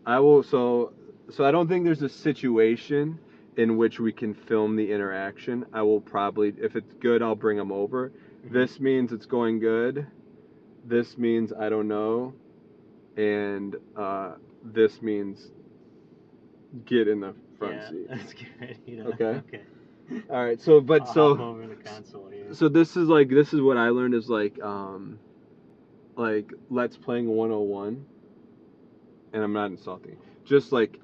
G: I will. So I don't think there's a situation in which we can film the interaction. I will probably, if it's good, I'll bring them over.
F: Mhm.
G: This means it's going good. This means I don't know, and this means get in the front seat.
F: Let's get ready to.
G: Okay.
F: Okay.
G: All right. So, but
F: I'll
G: so
F: hop over the console here.
G: so this is what I learned is like Let's Playing 101, and I'm not insulting. Just like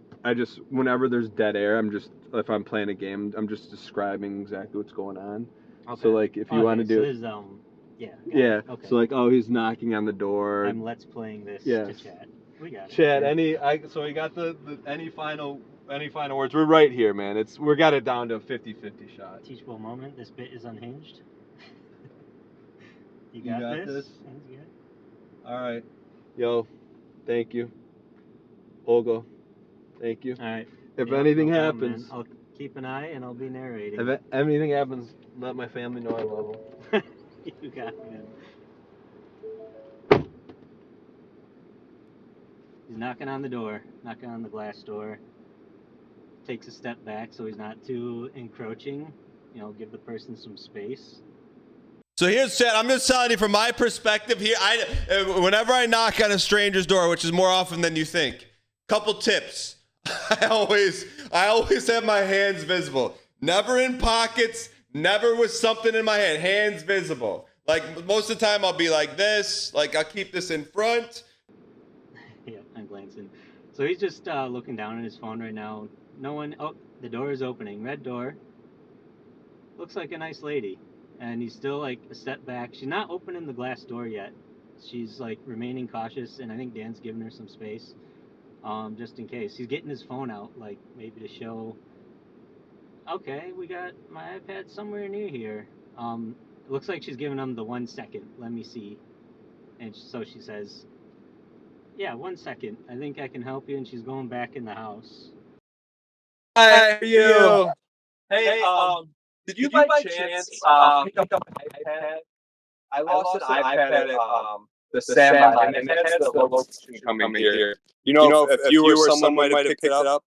G: whenever there's dead air, if I'm playing a game, I'm just describing exactly what's going on.
F: Okay.
G: So like if you want to do
F: it, yeah.
G: yeah.
F: Okay.
G: So like, oh, he's knocking on the door.
F: I'm let's playing this
G: Yes.
F: to chat. We got it.
G: Chad,
F: Okay.
G: so we got the any final words? We're right here, man. We got it down to a 50-50 shot.
F: Teachable moment. This bit is unhinged. You
G: got
F: got
G: this?
F: Sounds good.
G: All right. Yo, thank you. Olga, thank you.
F: All right.
G: If
F: Yeah,
G: anything
F: no problem,
G: happens,
F: man. I'll keep an eye and I'll be narrating.
G: if anything happens, let my family know I love them.
F: You got it, man. He's knocking on the glass door. Takes a step back so he's not too encroaching. Give the person some space.
A: So here's Chad. I'm just telling you from my perspective here. Whenever I knock on a stranger's door, which is more often than you think, couple tips. I always have my hands visible. Never in pockets. Never with something in my hand. Hands visible. Like most of the time, I'll be like this. Like I'll keep this in front.
F: Yeah, I'm glancing. So he's just looking down at his phone right now. No one. Oh, the door is opening. Red door. Looks like a nice lady. And he's still like a step back. She's not opening the glass door yet. She's like remaining cautious, and I think Dan's giving her some space, just in case. He's getting his phone out, like maybe to show. Okay, we got my iPad somewhere near here. It looks like she's giving him the 1 second. Let me see. And so she says, "Yeah, 1 second. I think I can help you." And she's going back in the house.
G: Hi, you.
C: Hey, did you by chance pick up an iPad? I lost an iPad at the Sandlot, and it has the location coming here. You know, if you or someone might have picked it up.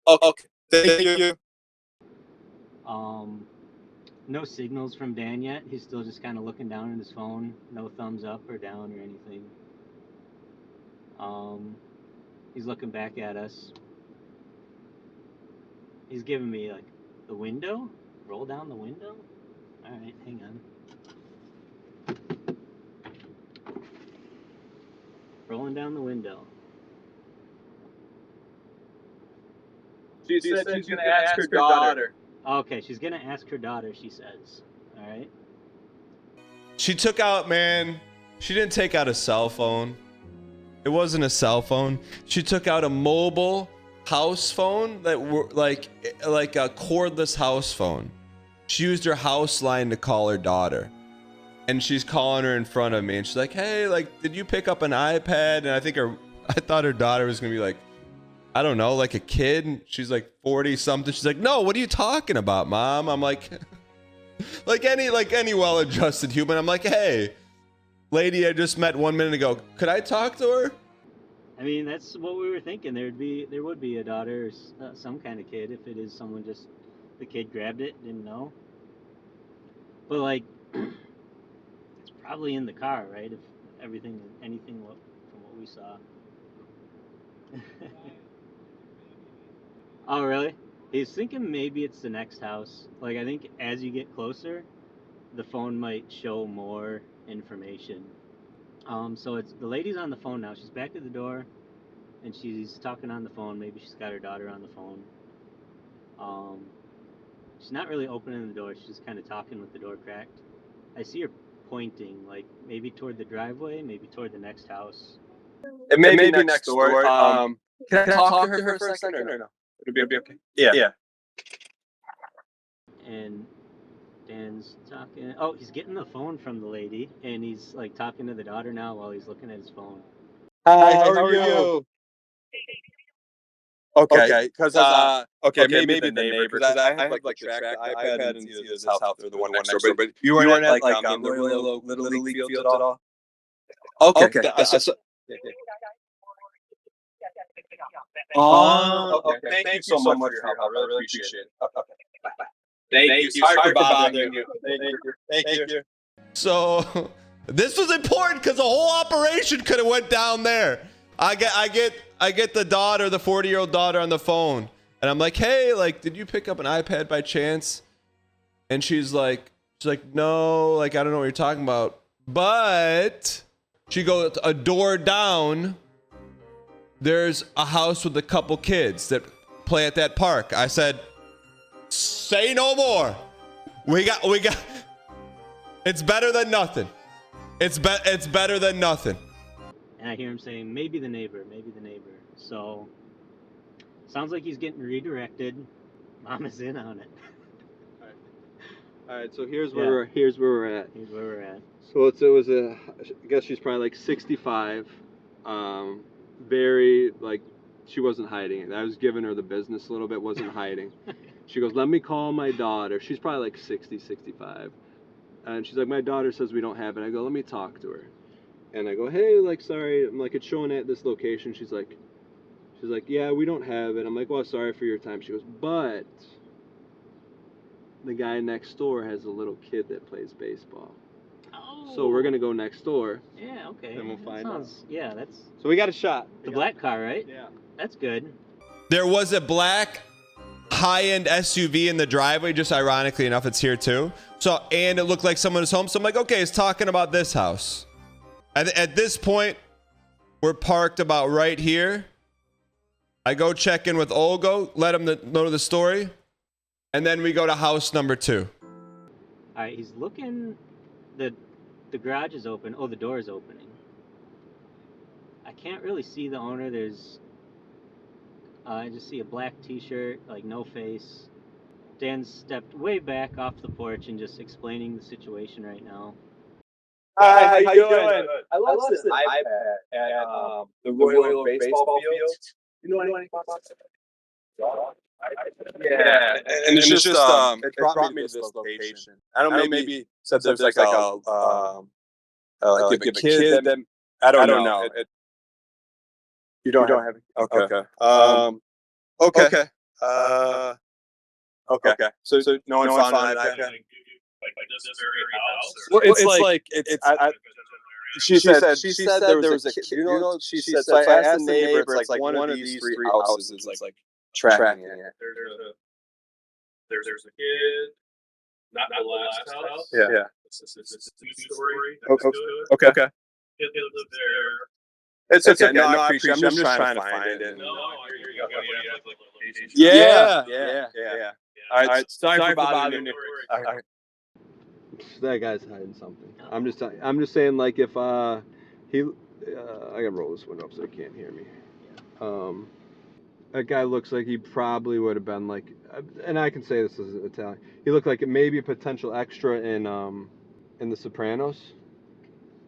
C: Okay, thank you.
F: No signals from Dan yet. He's still just kind of looking down at his phone. No thumbs up or down or anything. He's looking back at us. He's giving me like the window. Roll down the window. All right, hang on. Rolling down the window.
C: She said she's gonna ask her daughter.
F: Okay, she's gonna ask her daughter. She says. All right.
A: She took out, man. She didn't take out a cell phone. It wasn't a cell phone. She took out a mobile house phone that were like a cordless house phone. She used her house line to call her daughter. And she's calling her in front of me, and she's like, "Hey, like, did you pick up an iPad?" And I thought her daughter was gonna be like, I don't know, like a kid. She's like 40 something. She's like, "No, what are you talking about, Mom?" I'm like, like any well-adjusted human. I'm like, "Hey, lady I just met 1 minute ago, could I talk to her?"
F: I mean, that's what we were thinking. There would be a daughter or some kind of kid if it is someone just the kid grabbed it, didn't know. But like, it's Probably in the car, right? If anything from what we saw. Oh, really? He's thinking maybe it's the next house. Like, I think as you get closer, the phone might show more information. So it's the lady's on the phone now. She's back at the door, and she's talking on the phone. Maybe she's got her daughter on the phone. She's not really opening the door. She's just kind of talking with the door cracked. I see her pointing, like maybe toward the driveway, maybe toward the next house.
C: It may be next door. Can I talk to her for a second or no? It'll be okay. Yeah.
F: And Dan's talking. Oh, he's getting the phone from the lady, and he's like talking to the daughter now while he's looking at his phone.
C: Hi, how are you? Okay, because maybe the neighbor, because I have like the iPad and see this house or the one next door, but you weren't at like the Little League fields at all? Okay. Okay. Thank you so much for your help. I really appreciate it. Okay. Bye. Thank you. Sorry for bothering you. Thank you.
A: So this was important because the whole operation could have went down there. I get the daughter, the 40-year-old daughter on the phone, and I'm like, hey, like, did you pick up an iPad by chance? And she's like, no, like, I don't know what you're talking about. But she goes a door down. There's a house with a couple kids that play at that park. I said, say no more. We got. It's better than nothing. It's better than nothing.
F: And I hear him saying, maybe the neighbor. So, sounds like he's getting redirected. Mama's in on it.
G: All right. So here's where we're at. So I guess she's probably like 65. Very like, she wasn't hiding it. I was giving her the business a little bit. Wasn't hiding. She goes, let me call my daughter. She's probably like 60, 65. And she's like, my daughter says we don't have it. I go, let me talk to her. And I go, hey, like, sorry. I'm like, it's showing at this location. She's like, yeah, we don't have it. I'm like, well, sorry for your time. She goes, but the guy next door has a little kid that plays baseball. Oh. So we're going to go next door.
F: Yeah, okay.
G: And we'll find out.
F: Yeah, that's...
G: So we got a shot.
F: The black car, right?
G: Yeah.
F: That's good.
A: There was a black high-end SUV in the driveway, just ironically enough, it's here too. So, and it looked like someone was home. So I'm like, okay, it's talking about this house. At this point, we're parked about right here. I go check in with Olgo, let him know the story. And then we go to house number 2.
F: All right, he's looking. The garage is open. Oh, the door is opening. I can't really see the owner. I just see a black t-shirt, like no face. Dan stepped way back off the porch and just explaining the situation right now.
C: Hi, how you doing? I lost an iPad at the Royal Oak baseball field. You know anything about that? Yeah, and it's just it brought me to this location. I don't know, maybe said there's like a kid that I don't know. You don't have it? Okay. So no one found an iPad. Well, she said there was a kid. She said, so I asked the neighbor. It's like one of these 3 houses is like tracking it.
H: There's a kid. Not the last house.
C: Yeah.
H: It's a 2-story.
C: Okay.
H: Kid lived there.
C: It's okay. No, I appreciate it. I'm just trying to find it.
H: No, you got like location.
C: Yeah. All right. Sorry for bothering you. All right.
G: That guy's hiding something. I'm just saying, like, if I gotta roll this window up so they can't hear me. That guy looks like he probably would have been like, and I can say this as Italian. He looked like maybe a potential extra in the Sopranos.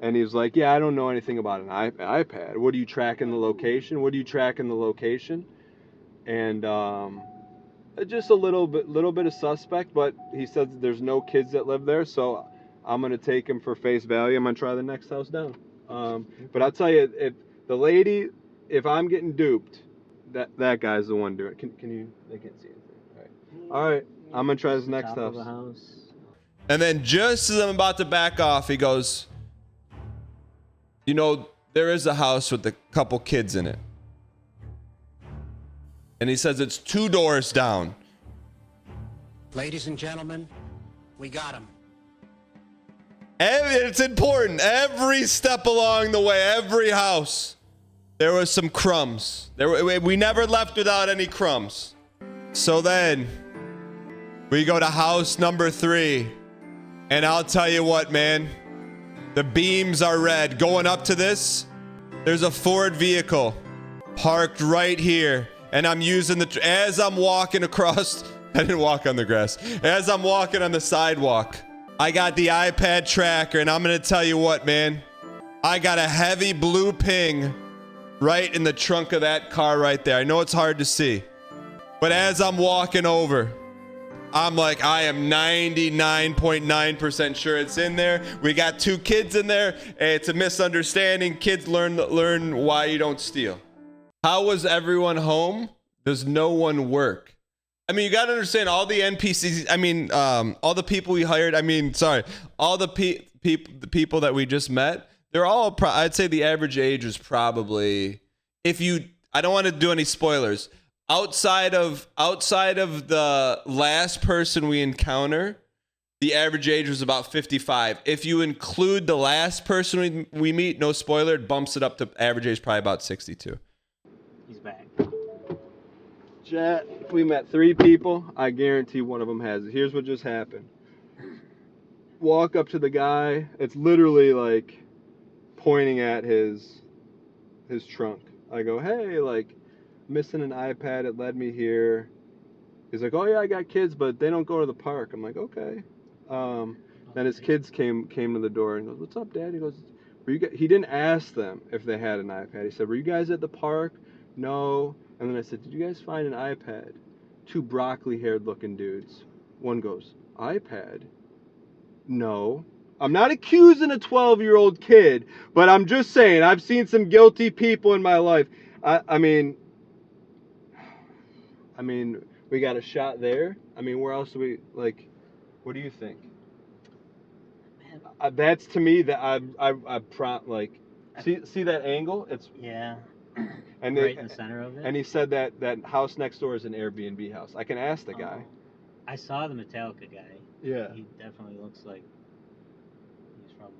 G: And he was like, yeah, I don't know anything about an iPad. What are you tracking the location? And just a little bit of suspect, but he says there's no kids that live there, so I'm gonna take him for face value. I'm gonna try the next house down. But I'll tell you, if the lady, if I'm getting duped, that guy's the one doing it. Can you? They can't see anything. All right. I'm gonna try this next house.
A: And then just as I'm about to back off, he goes, You know, there is a house with a couple kids in it. And he says it's 2 doors down.
I: Ladies and gentlemen, we got him.
A: And it's important. Every step along the way, every house, there was some crumbs. We never left without any crumbs. So then we go to house number 3. And I'll tell you what, man. The beams are red. Going up to this, there's a Ford vehicle parked right here. And I'm using as I'm walking across, I didn't walk on the grass. As I'm walking on the sidewalk, I got the iPad tracker, and I'm going to tell you what, man. I got a heavy blue ping right in the trunk of that car right there. I know it's hard to see. But as I'm walking over, I'm like, I am 99.9% sure it's in there. We got 2 kids in there. It's a misunderstanding. Kids learn why you don't steal. How was everyone home? Does no one work? I mean, you got to understand all the NPCs. I mean, all the people we hired. I mean, sorry, all the people that we just met. They're all. I'd say the average age is probably. I don't want to do any spoilers. Outside of the last person we encounter, the average age was about 55. If you include the last person we meet, no spoiler, it bumps it up to average age probably about 62.
F: He's back.
G: Chat, if we met 3 people, I guarantee one of them has it. Here's what just happened. Walk up to the guy. It's literally like pointing at his trunk. I go, hey, like, missing an iPad. It led me here. He's like, oh yeah, I got kids, but they don't go to the park. I'm like, okay. Then his kids came to the door and goes, what's up, Dad? He goes, he didn't ask them if they had an iPad. He said, were you guys at the park? No. And then I said, did you guys find an iPad? 2 broccoli-haired looking dudes. One goes, iPad? No. I'm not accusing a 12-year-old kid, but I'm just saying, I've seen some guilty people in my life. I mean, we got a shot there. I mean, where else do we, like, what do you think? Man. That's to me that see that angle? It's
F: Yeah.
G: And
F: right in the center of it.
G: And he said that house next door is an Airbnb house. I can ask the guy.
F: I saw the Metallica guy.
G: Yeah.
F: He definitely looks like he's from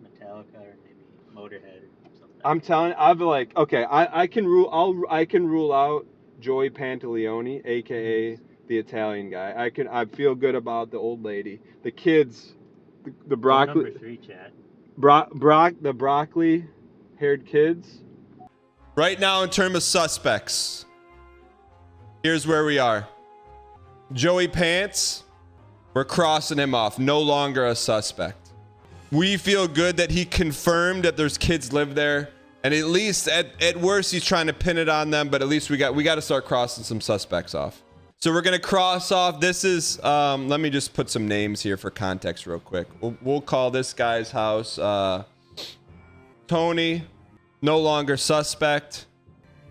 F: Metallica or maybe Motorhead or something.
G: I'm telling you, I've like, okay, I can rule out Joey Pantoliano, a.k.a. the Italian guy. I feel good about the old lady. The kids, the broccoli.
F: Number 3 chat.
G: The broccoli-haired kids.
A: Right now, in terms of suspects, here's where we are. Joey Pants, we're crossing him off. No longer a suspect. We feel good that he confirmed that there's kids live there. And at least, at worst, he's trying to pin it on them. But at least we got to start crossing some suspects off. So we're going to cross off. This is, let me just put some names here for context real quick. We'll call this guy's house Tony. No longer suspect.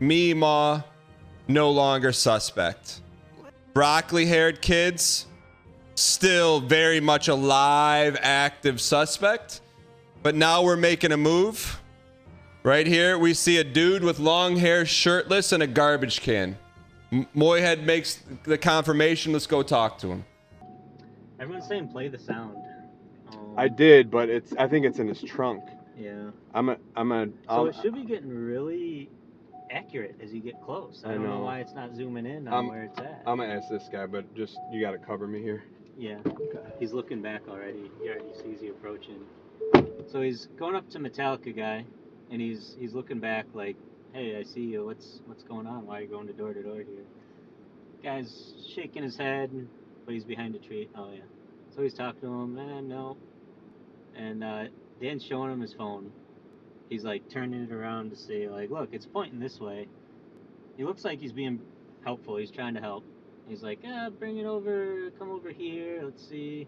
A: Meemaw, no longer suspect. Broccoli-haired kids, still very much a live, active suspect. But now we're making a move. Right here, we see a dude with long hair, shirtless, and a garbage can. Moyhead makes the confirmation. Let's go talk to him.
F: Everyone's saying play the sound.
G: I did, but I think it's in his trunk.
F: Yeah.
G: So
F: it should be getting really accurate as you get close. I don't know why it's not zooming in on where it's at.
G: I'm gonna ask this guy, but just you gotta cover me here.
F: Yeah. Okay. He's looking back already. He already sees you approaching. So he's going up to Metallica guy, and he's looking back like, hey, I see you. What's going on? Why are you going to door here? Guy's shaking his head, but he's behind a tree. Oh yeah. So he's talking to him. No. And Dan's showing him his phone. He's like turning it around to say like, look, it's pointing this way. He looks like he's being helpful. He's trying to help. He's like, bring it over, come over here, let's see.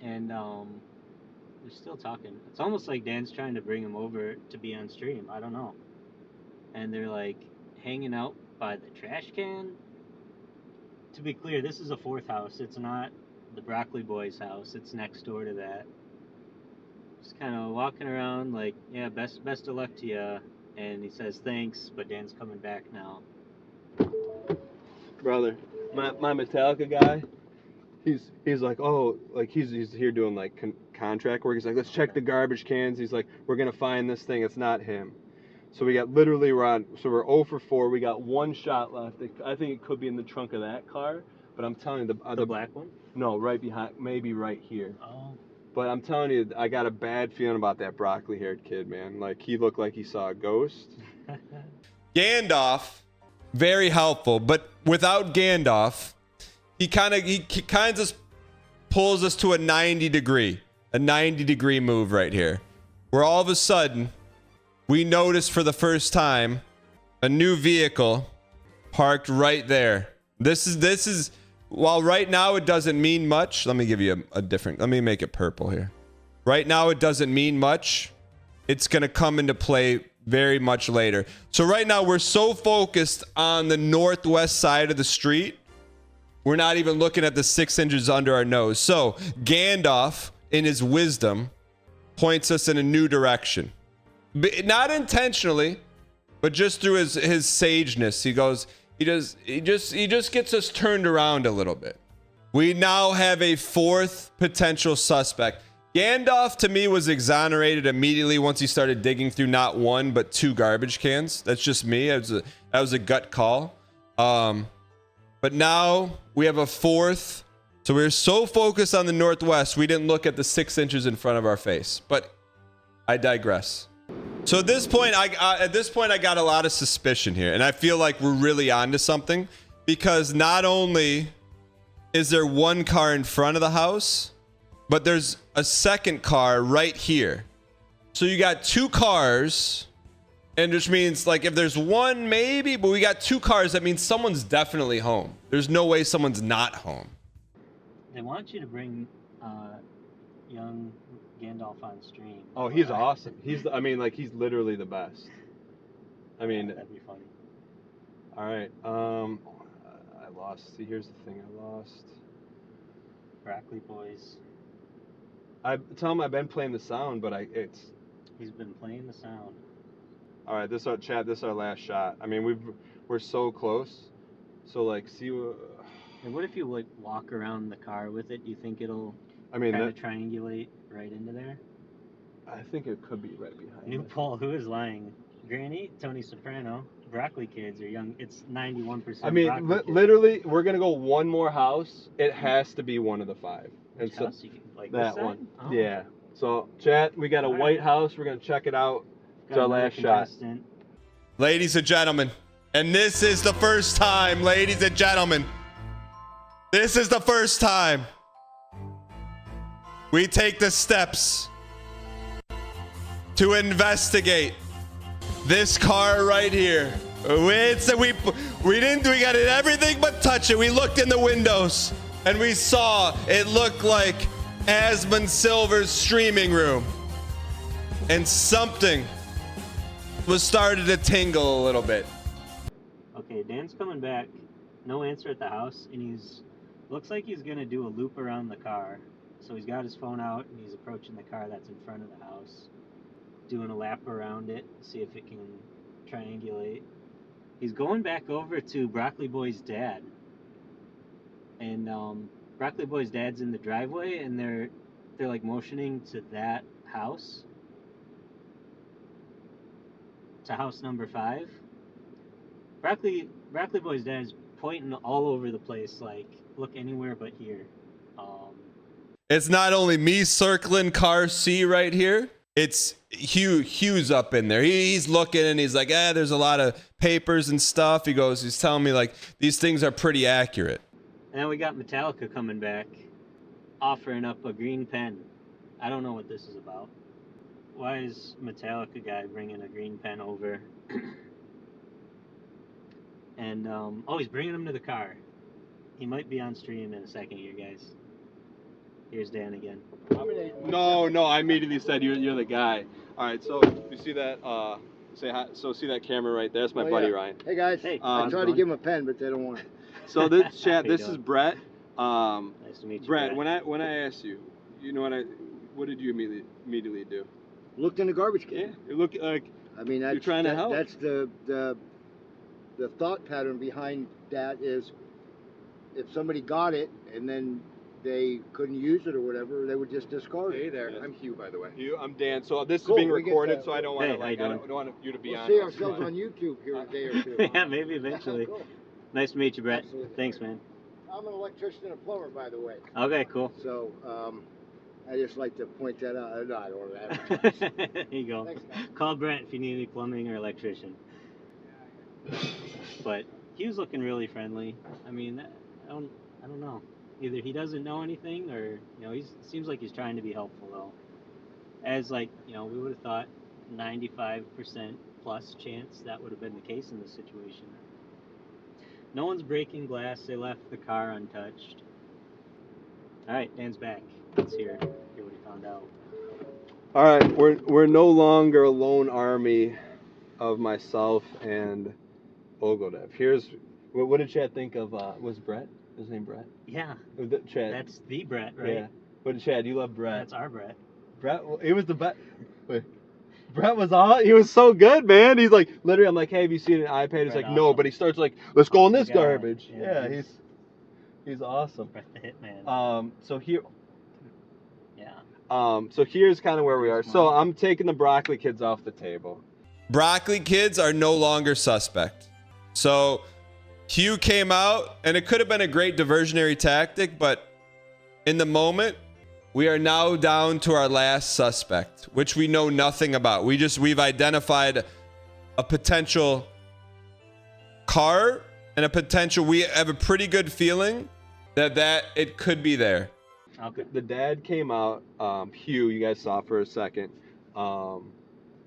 F: And they're still talking. It's almost like Dan's trying to bring him over to be on stream. I don't know. And they're like hanging out by the trash can. To be clear, this is a 4th house. It's not the Broccoli Boys' house. It's next door to that. Just kind of walking around like, yeah, best of luck to you. And he says thanks, but Dan's coming back now.
G: Brother, my Metallica guy, he's like, oh, like he's here doing like contract work. He's like, let's check the garbage cans. He's like, we're gonna find this thing. It's not him. So we're 0 for 4. We got 1 shot left. I think it could be in the trunk of that car, but I'm telling you,
F: The black one?
G: No, right behind, maybe right here.
F: Oh.
G: But I'm telling you, I got a bad feeling about that broccoli-haired kid, man. Like, he looked like he saw a ghost.
A: Gandalf, very helpful, but without Gandalf, he kind of just pulls us to a 90 degree move right here, where all of a sudden we notice for the first time a new vehicle parked right there. This is while right now it doesn't mean much. Let me give you a different, let me make it purple here. Right now it doesn't mean much. It's going to come into play very much later. So right now we're so focused on the northwest side of the street, we're not even looking at the 6 inches under our nose. So Gandalf, in his wisdom, points us in a new direction. Not intentionally, but just through his sageness. He just gets us turned around a little bit. We now have a 4th potential suspect. Gandalf, to me, was exonerated immediately once he started digging through not 1, but 2 garbage cans. That's just me. That was a gut call. But now we have a 4th. So we're so focused on the northwest, we didn't look at the 6 inches in front of our face. But I digress. So at this point, I got a lot of suspicion here, and I feel like we're really onto something, because not only is there 1 car in front of the house, but there's a 2nd car right here. So you got 2 cars, and which means like if there's 1 maybe, but we got 2 cars, that means someone's definitely home. There's no way someone's not home.
F: They want you to bring young Gandalf on stream.
G: Oh, he's awesome. He's literally the best. I mean,
F: that'd be funny.
G: All right. I lost. See, here's the thing. I lost.
F: Broccoli Boys.
G: I tell him I've been playing the sound, but
F: He's been playing the sound.
G: All right, this is our chat. This is our last shot. I mean, we're so close. So like, see.
F: And what if you like walk around the car with it? Do you think it'll
G: kind
F: of triangulate right into there?
G: I think it could be right behind.
F: New poll: who is lying? Granny, Tony Soprano, Broccoli Kids, or young? It's 91%.
G: I mean, literally, we're gonna go 1 more house. It has to be one of the 5.
F: Which
G: and so
F: house like
G: that one.
F: Oh.
G: Yeah. So, chat, we got a white house. We're gonna check it out. It's our last shot.
A: Ladies and gentlemen, and this is the first time, ladies and gentlemen, this is the first time we take the steps to investigate this car right here. We got it everything but touch it. We looked in the windows and we saw it looked like Asmund Silver's streaming room, and something was started to tingle a little bit.
F: Okay, Dan's coming back. No answer at the house, and looks like he's gonna do a loop around the car. So he's got his phone out and he's approaching the car that's in front of the house, doing a lap around it, see if it can triangulate. He's going back over to Broccoli Boy's dad, and Broccoli Boy's dad's in the driveway, and they're like motioning to that house, to house number 5. Broccoli Boy's dad's pointing all over the place, like, look anywhere but here.
A: It's not only me circling car C right here. It's Hugh's up in there. He's looking and he's like, there's a lot of papers and stuff. He's telling me like these things are pretty accurate.
F: And then we got Metallica coming back, offering up a green pen. I don't know what this is about. Why is Metallica guy bringing a green pen over? And he's bringing him to the car. He might be on stream in a second here, guys. Here's Dan again.
G: No, I immediately said you're the guy. All right, so you see that? Say hi. So see that camera right there? That's my buddy Ryan.
J: Hey guys.
F: Hey,
J: I tried to give him a pen, but they don't want it.
G: So this chat. This is Brett.
F: Nice to meet you,
G: Brett. When I asked you, you know what What did you immediately do?
J: Looked in the garbage
G: Yeah,
J: can.
G: you look like
J: I mean, that's,
G: you're trying to help.
J: That's the thought pattern behind that is, if somebody got it and then they couldn't use it or whatever, they would just discard it.
C: Hey there, I'm Hugh, by the way.
G: Hugh, I'm Dan. So this
J: Cool,
G: is being
J: we get
G: recorded,
J: to-
G: so I don't want
F: Hey,
G: to
F: how you
G: like, I
F: doing?
G: don't want you to be
J: We'll
G: on.
J: see
G: us.
J: ourselves on YouTube here in a day or two.
F: Yeah, maybe eventually.
J: Cool.
F: Nice to meet you, Brett.
J: Absolutely.
F: Thanks, man.
J: I'm an electrician and a plumber, by the way.
F: Okay, cool.
J: So I just like to point that out. No, I don't want to advertise.
F: There you go.
J: Thanks, guys.
F: Call Brett if you need any plumbing or electrician. But he was looking really friendly. I mean, I don't know. Either he doesn't know anything, or he seems like he's trying to be helpful though. As we would have thought, 95% plus chance that would have been the case in this situation. No one's breaking glass. They left the car untouched. All right, Dan's back. Let's hear what he found out.
G: All right, we're no longer a lone army of myself and olgodev. Here's what did Chad think of? Was Brett? His name Brett?
F: Yeah.
G: Chad.
F: That's the Brett, right?
G: Yeah. But Chad, you love Brett.
F: That's our Brett.
G: Brett, he was the best. Brett was all. He was so good, man. He's like, literally, I'm like, hey, have you seen an iPad? He's
F: Brett
G: like, no,
F: awesome.
G: but he starts like, let's go in this
F: guy.
G: garbage.
F: Yeah,
G: Yeah, he's awesome.
F: Brett the Hitman.
G: So here.
F: Yeah.
G: So here's kind of where we are. So I'm taking the broccoli kids off the table.
A: Broccoli kids are no longer suspect. So Hugh came out, and it could have been a great diversionary tactic, but in the moment, we are now down to our last suspect, which we know nothing about. We've identified a potential car and a potential. We have a pretty good feeling that it could be there.
F: Okay.
G: The dad came out, Hugh, you guys saw for a second.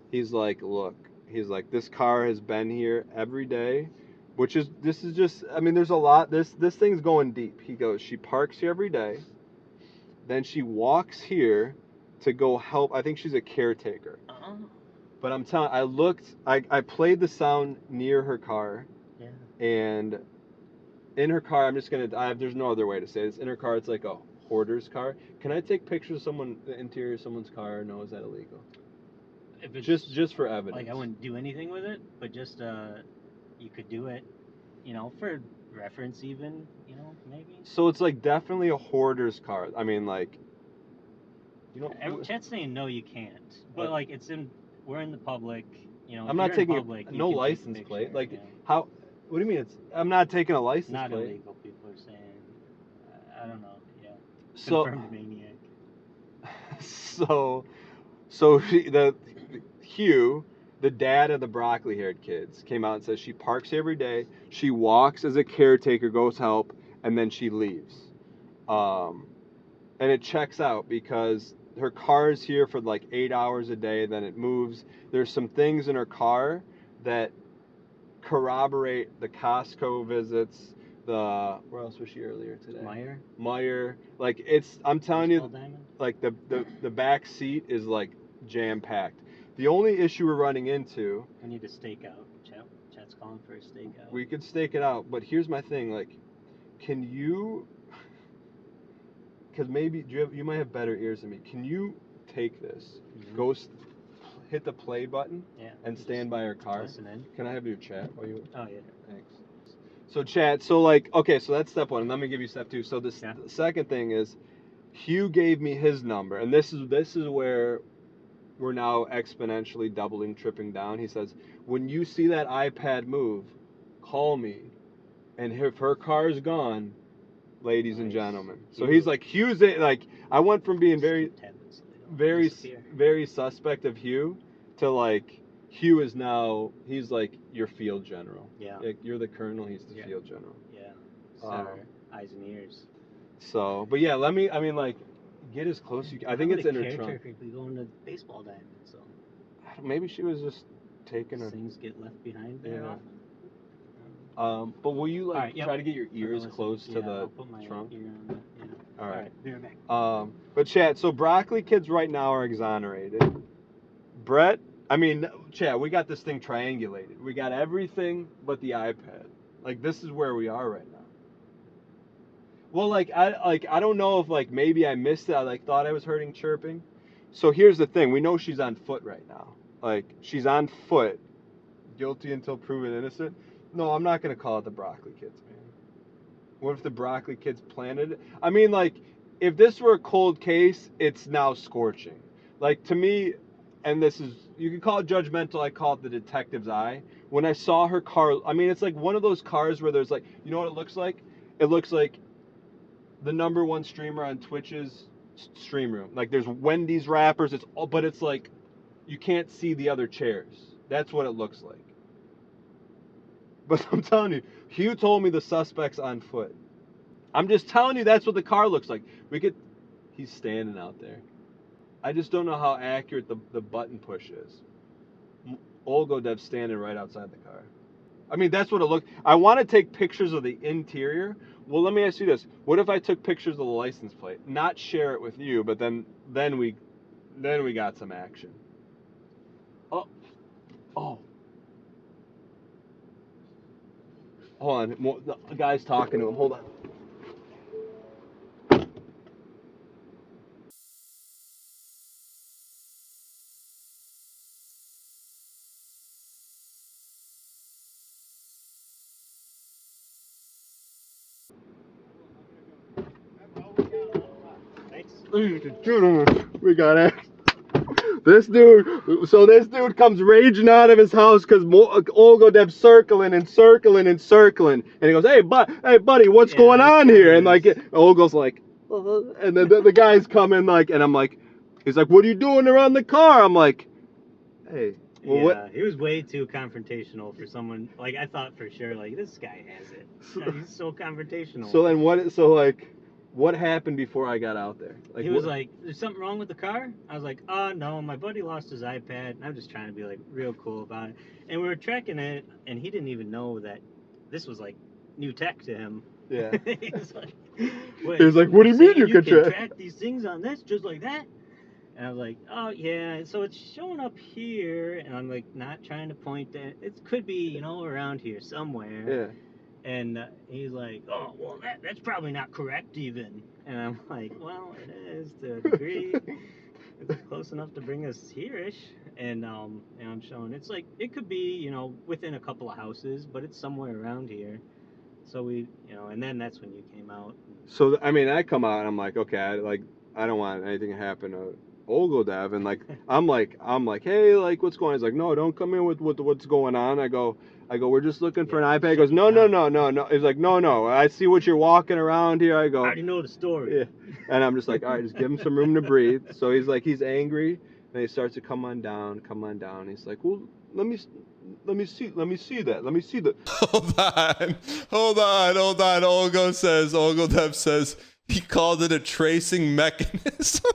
G: He's like, look, this car has been here every day, this is just, I mean, there's a lot, this thing's going deep. He goes, she parks here every day. Then she walks here to go help. I think she's a caretaker.
F: Uh-huh.
G: But I'm telling, I played the sound near her car.
F: Yeah.
G: And in her car, there's no other way to say this. In her car, it's like a hoarder's car. Can I take pictures of the interior of someone's car? No, is that illegal?
F: If it's
G: Just for evidence.
F: like, I wouldn't do anything with it, but just you could do it, for reference even, maybe.
G: So it's like definitely a hoarder's car. I mean, like,
F: Chat's saying no, you can't. But like, we're in the public.
G: I'm not taking no license plate. Like, how? What do you mean? I'm not taking a license
F: not
G: plate.
F: illegal. People are saying. I don't know. Yeah.
G: So.
F: Confirmed maniac.
G: So Hugh, the dad of the broccoli-haired kids, came out and says she parks here every day. She walks as a caretaker, goes help, and then she leaves. And it checks out because her car is here for like 8 hours a day, then it moves. There's some things in her car that corroborate the Costco visits. Where else was she earlier today? Meyer. Like, I'm telling you, like the back seat is like jam-packed. The only issue we're running into.
F: We need a stakeout. Chat's calling for a stakeout.
G: We could stake it out, but here's my thing. Like, can you? Because maybe you might have better ears than me. Can you take this, go hit the play button, and stand by her car?
F: Listen in.
G: Can I have your chat?
F: Oh yeah.
G: Thanks. So chat. So like, okay. So that's step one, and let me give you step two. So the second thing is, Hugh gave me his number, and this is where we're now exponentially doubling, tripping down. He says, when you see that iPad move, call me, and if her car is gone, ladies and gentlemen. So he's like, Hugh's it. Like, I went from being very suspect of Hugh to like, Hugh is now, he's like your field general.
F: Yeah.
G: Like, you're the colonel, he's the field general.
F: Yeah. Eyes and ears.
G: So, but yeah, like, get as close as you can. I think it's in her trunk.
F: We going to baseball diamond, so.
G: Maybe she was just taking her.
F: Things get left behind there.
G: Yeah. But will you try to get your ears close to the
F: I'll put my
G: trunk?
F: ear on that,
G: All right.
F: Be right back.
G: But chat. So broccoli kids right now are exonerated. Brett. Chat. We got this thing triangulated. We got everything but the iPad. Like, this is where we are right now. Well, I don't know if maybe I missed it. I thought I was hearing chirping, So here's the thing. We know she's on foot right now. Like, she's on foot. Guilty until proven innocent. No, I'm not going to call it the Broccoli Kids, man. What if the Broccoli Kids planted it? I mean, like, if this were a cold case, it's now scorching. Like, to me, and this is, you can call it judgmental, I call it the detective's eye. When I saw her car, I mean, it's like one of those cars where there's like, you know what it looks like? It looks like the #1 streamer on Twitch's stream room. Like, there's Wendy's wrappers, it's all, but it's like, you can't see the other chairs. That's what it looks like. But I'm telling you, Hugh told me the suspect's on foot. I'm just telling you that's what the car looks like. He's standing out there. I just don't know how accurate the button push is. Olgodev's standing right outside the car. I mean, that's what it looked. I want to take pictures of the interior. Well, let me ask you this. What if I took pictures of the license plate? Not share it with you, but then we got some action. Oh. Hold on. The guy's talking to him. Hold on. We got it. This dude comes raging out of his house because Olgodev's circling, and he goes, hey buddy, what's going on here? And like Olgo's like, and then the guys come in like, and I'm like, he's like, what are you doing around the car? I'm like, hey. Well, what?
F: He was way too confrontational for someone. Like, I thought for sure, like, this guy has it. He's so confrontational.
G: So then what? So like, what happened before I got out there? Like,
F: he was like, there's something wrong with the car? I was like, oh, no, my buddy lost his iPad. And I'm just trying to be, like, real cool about it. And we were tracking it, and he didn't even know that this was, like, new tech to him.
G: Yeah.
F: He was like,
G: what do you mean you can
F: track these things on this just like that? And I was like, oh, yeah, so it's showing up here. And I'm, like, not trying to point at it. Could be, you know, around here somewhere.
G: Yeah.
F: And he's like, oh, well, that's probably not correct even. And I'm like, well, it is to a degree. It's close enough to bring us here-ish. And I'm showing, it's like, it could be, you know, within a couple of houses, but it's somewhere around here. So we, you know, and then that's when you came out.
G: So, I mean, I come out and I'm like, okay, I don't want anything to happen to Olgodev. And like, I'm like, hey, like, what's going on? He's like, no, don't come in with what's going on. I go, we're just looking for an iPad. He goes, no. He's like, no. I see what you're walking around here. I go,
F: I already know the story.
G: Yeah. And I'm just like, all right, just give him some room to breathe. So he's like, he's angry, and he starts to come on down. He's like, well, let me see that.
A: Hold on. Olgodev says he called it a tracing mechanism.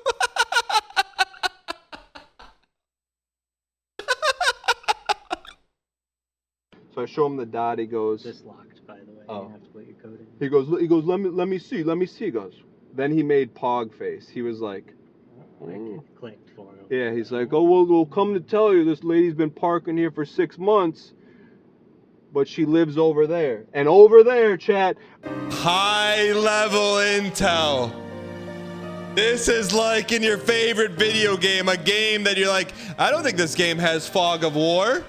G: So I show him the dot. He goes,
F: this locked, by the way.
G: Oh.
F: You have to put your code in.
G: He goes, let me see. He goes. Then he made Pog face. He was like,
F: it clicked for him.
G: Yeah, he's like, oh, well, we'll come to tell you, this lady's been parking here for 6 months, but she lives over there. And over there, chat.
A: High level intel. This is like in your favorite video game, a game that you're like, I don't think this game has fog of war.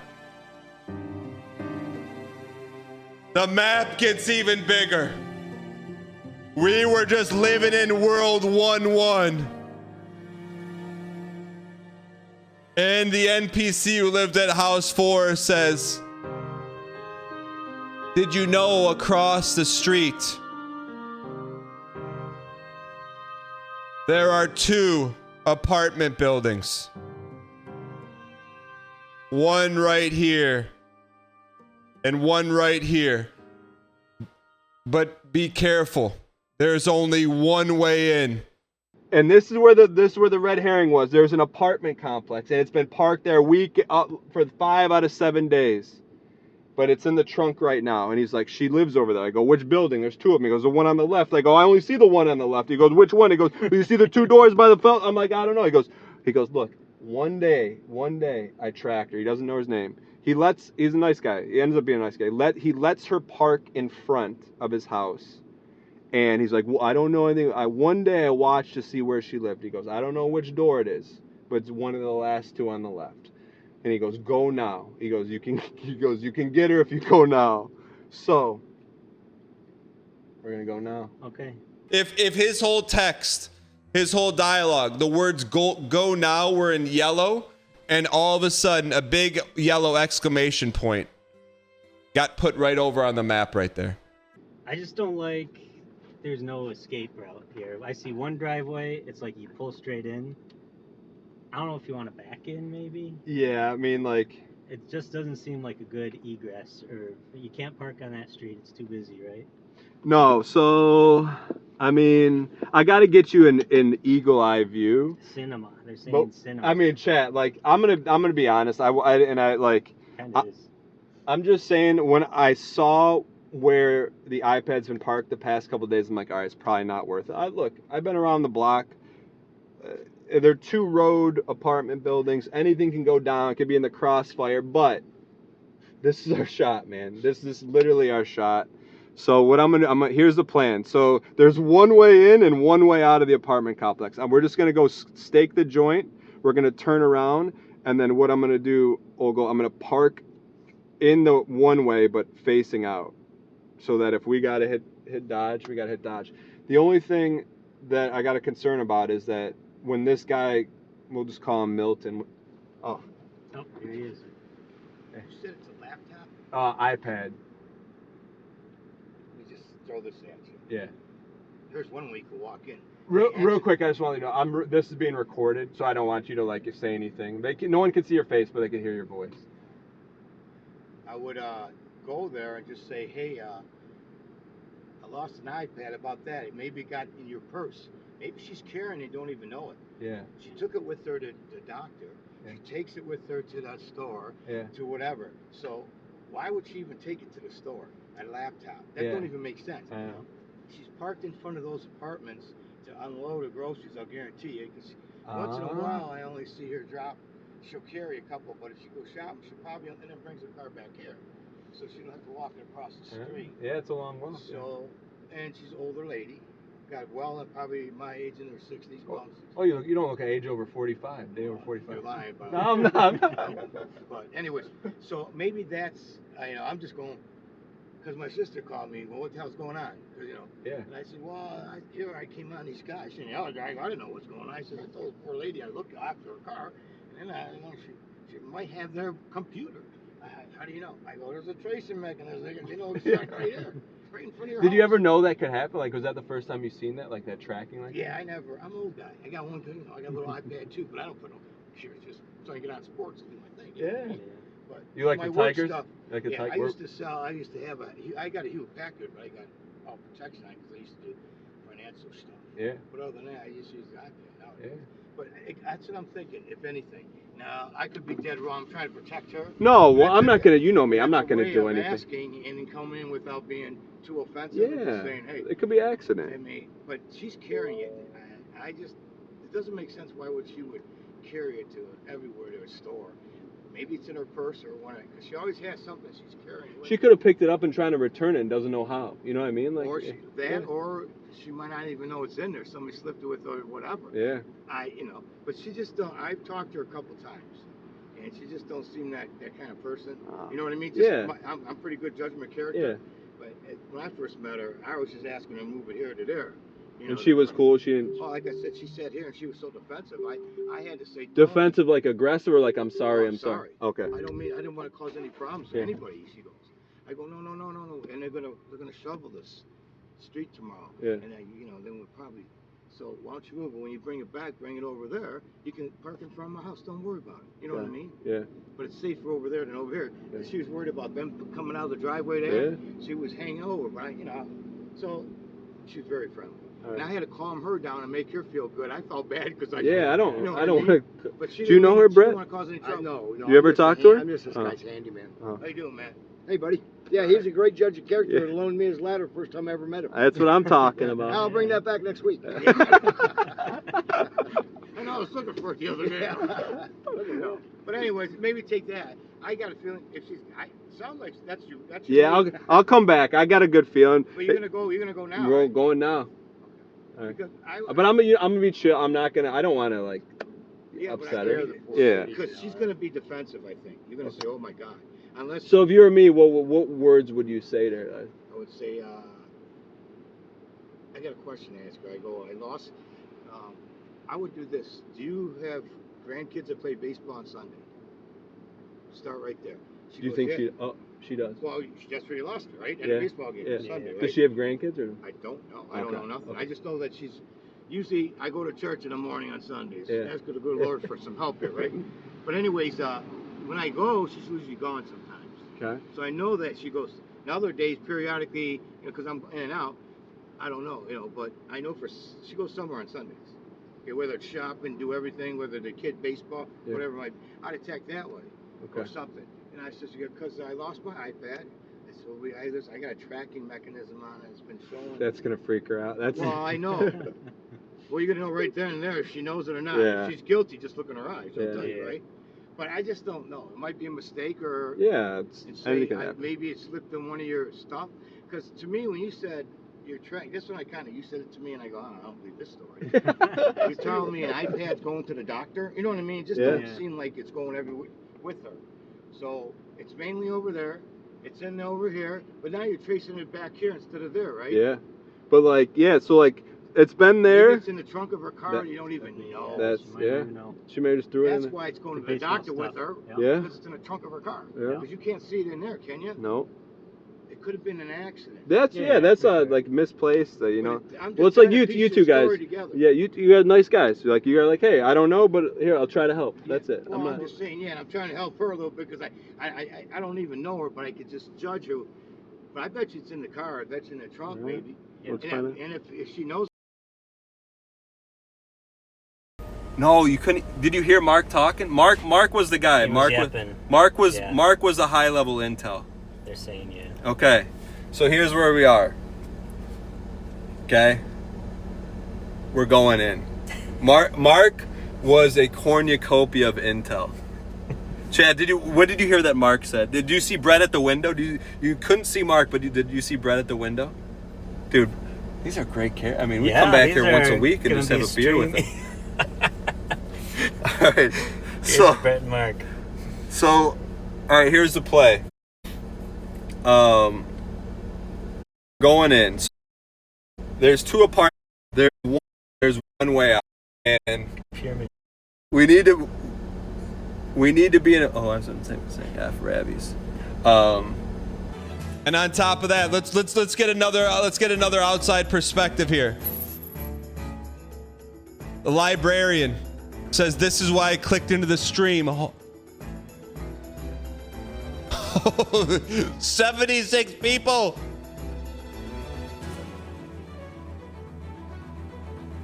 A: The map gets even bigger. We were just living in World 1-1. And the NPC who lived at House 4 says, did you know across the street there are 2 apartment buildings? One right here and one right here. But be careful. There's only one way in.
G: And this is where the red herring was. There's an apartment complex, and it's been parked there for 5 out of 7 days. But it's in the trunk right now. And he's like, she lives over there. I go, which building? There's 2 of them. He goes, the one on the left. I go, I only see the one on the left. He goes, which one? He goes, do you see the 2 doors by the felt? I'm like, I don't know. He goes, look, one day, I tracked her. He doesn't know his name. He's a nice guy. He ends up being a nice guy. He lets her park in front of his house. And he's like, well, I don't know anything. One day I watched to see where she lived. He goes, I don't know which door it is, but it's one of the last two on the left. And he goes, go now. He goes, you can get her if you go now. So we're gonna go now.
F: Okay.
A: If his whole text, his whole dialogue, the words go now were in yellow, and all of a sudden a big yellow exclamation point got put right over on the map right there.
F: I just don't like there's no escape route here. I see one driveway, it's like you pull straight in. I don't know if you want to back in maybe.
G: Yeah, I mean, like,
F: It just doesn't seem like a good egress, or you can't park on that street, it's too busy, right?
G: no, so I mean, I gotta get you an eagle eye view.
F: Cinema. They're saying
G: But,
F: cinema.
G: I mean, chat, like, I'm gonna be honest. I'm just saying, when I saw where the iPad's been parked the past couple of days, I'm like, all right, it's probably not worth it. I've been around the block. They're 2 road apartment buildings. Anything can go down. It could be in the crossfire, but this is our shot, man. This is literally our shot. So what here's the plan. So there's one way in and one way out of the apartment complex. We're just gonna go stake the joint. We're gonna turn around, and then what I'm gonna do, I'm gonna park in the one way but facing out, so that if we gotta hit dodge, we gotta hit dodge. The only thing that I got a concern about is that when this guy, we'll just call him Milton. Oh,
F: here he is.
J: You said it's a laptop?
G: iPad.
J: Let me just throw this at you.
G: Yeah.
J: There's one way you can walk in.
G: Real quick, I just want you to know, this is being recorded, so I don't want you to like say anything. No one can see your face, but they can hear your voice.
J: I would go there and just say, hey, I lost an iPad. About that? It maybe got in your purse. Maybe she's carrying it, don't even know it.
G: Yeah.
J: She took it with her to the doctor.
G: Yeah.
J: She takes it with her to that store,
G: Yeah.
J: to whatever. So why would she even take it to the store? A laptop. That
G: Yeah.
J: don't even make sense.
G: I know.
J: She's parked in front of those apartments to unload her groceries, I'll guarantee you. Because once in a while, I only see her drop. She'll carry a couple, but if she goes shopping, she'll probably, and then brings her car back here. So she don't have to walk it across the street.
G: Yeah, it's a long walk.
J: So, and she's an older lady. Got probably my age in her 60s.
G: Oh, you don't look at age over 45. Day over 45.
J: You're lying about
G: No, I'm not.
J: But anyways, so maybe that's, I'm just going, because my sister called me, well, what the hell's going on? Because,
G: Yeah.
J: And I said, well, I came on these guys. She said, the other guy, I didn't know what's going on. I said, I told the poor lady, I looked after her car, and then she might have their computer. How do you know? I go, there's a tracing mechanism. It's right here. Right in front of your
G: Did you
J: house.
G: ever know that could happen? Like, was that the first time you seen that? Like that tracking? Like
J: Yeah, I'm an old guy. I got one thing, I got a little iPad too, but I don't put no pictures just so I can get on sports and do my thing.
G: Yeah.
J: But
G: You like
J: my
G: the
J: work
G: Tigers?
J: Stuff,
G: Like a
J: yeah,
G: Tiger?
J: I used to have I got a Hewlett Packard, but I got all protection on because I used to do financial stuff.
G: Yeah.
J: But other than that, I just use the iPad nowadays.
G: Yeah.
J: But that's what I'm thinking, if anything. Now, I could be dead wrong. I'm trying to protect her.
G: No, well, I'm not gonna. You know me. I'm not gonna do anything.
J: Asking and then come in without being too offensive.
G: Yeah.
J: And just saying, hey,
G: it could be accident.
J: I mean, but she's carrying it. It doesn't make sense. Why would she would carry it to everywhere to a store? Maybe it's in her purse or whatever. Because she always has something she's carrying.
G: She could have picked it up and trying to return it and doesn't know how. You know what I mean? Like
J: or she might not even know it's in there. Somebody slipped it with her or whatever.
G: Yeah.
J: But she just don't. I've talked to her a couple times, and she just don't seem that kind of person. You know what I mean? I'm pretty good judgment of character.
G: Yeah.
J: But when I first met her, I was just asking her to move it here to there.
G: And she was cool. She didn't.
J: Oh, like I said, she sat here and she was so defensive. I had to say.
G: Defensive, like aggressive, or like I'm sorry. I'm sorry. Okay.
J: I didn't want to cause any problems to anybody. She goes. I go no, and they're gonna shovel this street tomorrow.
G: Yeah.
J: And then we'll probably. So why don't you move it? When you bring it back, bring it over there. You can park in front of my house. Don't worry about it. You know what I mean?
G: Yeah.
J: But it's safer over there than over here. Yeah. She was worried about them coming out of the driveway there. Yeah. She was hanging over, right? So she was very friendly. Right. And I had to calm her down and make her feel good. I felt bad because I. Yeah,
G: I don't. I don't want to.
J: But
G: do you know her, Brett?
J: She didn't want to cause any trouble.
G: No. You ever talk to her?
J: I'm just this guy's handyman.
G: Oh.
J: How you doing, man? Hey, buddy. Yeah, he's a great judge of character. Yeah. Loaned me his ladder first time I ever met him.
G: That's what I'm talking about.
J: I'll bring that back next week. I know, I was looking for it the other day. But anyways, maybe take that. I got a feeling if she's, sounds like that's you.
G: Yeah, I'll come back. I got a good feeling.
J: But you're gonna go now.
G: We're
J: right?
G: Going now.
J: Right.
G: But I'm gonna be chill. I'm not gonna. I don't want to like. upset her. Yeah.
J: Because she's going to be defensive, I think. You're going to say, oh my God. Unless.
G: So if you were me, what words would you say to her?
J: I would say, I got a question to ask her. I go, I lost. I would do this. Do you have grandkids that play baseball on Sunday? Start right there.
G: Do you think she does?
J: Well, that's where you lost her, right? At a baseball game on Sunday, right?
G: Does she have grandkids or?
J: I don't know. I don't know nothing. Okay. I just know that she's. Usually, I go to church in the morning on Sundays. Yeah. Ask the good Lord for some help here, right? But anyways, when I go, she's usually gone sometimes.
G: Okay.
J: So I know that she goes. Now other days, periodically, because I'm in and out, I don't know, but I know she goes somewhere on Sundays. Okay, whether it's shopping, do everything, whether the kid baseball, whatever I'd attack that way or something. And I said, because I lost my iPad. I got a tracking mechanism on it. It's been showing.
G: That's gonna freak her out. Well,
J: I know. Well, you're gonna know right then and there if she knows it or not.
G: Yeah.
J: If she's guilty, just look in her eyes. I'll tell you, right? But I just don't know. It might be a mistake or maybe it slipped in one of your stuff. Because to me, when you said you're tracking, this one you said it to me and I go, I don't believe this story. You're telling me an iPad's going to the doctor? You know what I mean? It just doesn't seem like it's going everywhere with her. So it's mainly over there. It's in over here, but now you're tracing it back here instead of there, right?
G: Yeah, but so it's been there.
J: Maybe it's in the trunk of her car and you don't even know.
G: She may have just threw it in.
J: That's why it's going to the doctor with her.
G: Yeah.
J: Because it's in the trunk of her car.
G: Yeah.
J: Because you can't see it in there, can you?
G: No.
J: It could have been an accident.
G: That's like misplaced, Well, it's like you two guys. Yeah, you guys nice guys. You're like, hey, I don't know, but here I'll try to help. That's it.
J: Well, I'm just saying, and I'm trying to help her a little bit because I don't even know her, but I could just judge her. But I bet you it's in the car. I bet you in the trunk, maybe. And if she knows.
A: No, you couldn't. Did you hear Mark talking? Mark was the guy. Mark was the high level intel.
F: They're saying
A: Okay, so here's where we are. Okay, we're going in. Mark was a cornucopia of intel. Chad, what did you hear that Mark said? Did you see Brett at the window? You couldn't see Mark, but did you see Brett at the window? Dude, these are great characters. I mean, we come back here once a week and just have a beer with them. All right, so
F: Brett and Mark.
A: So, all right, here's the play. Going in. So there's two apartments. There's one way out, and
F: pyramid.
A: We need to be in a. Oh, I was saying half rabbies. And on top of that, let's get another outside perspective here. The librarian says this is why I clicked into the stream. 76 people.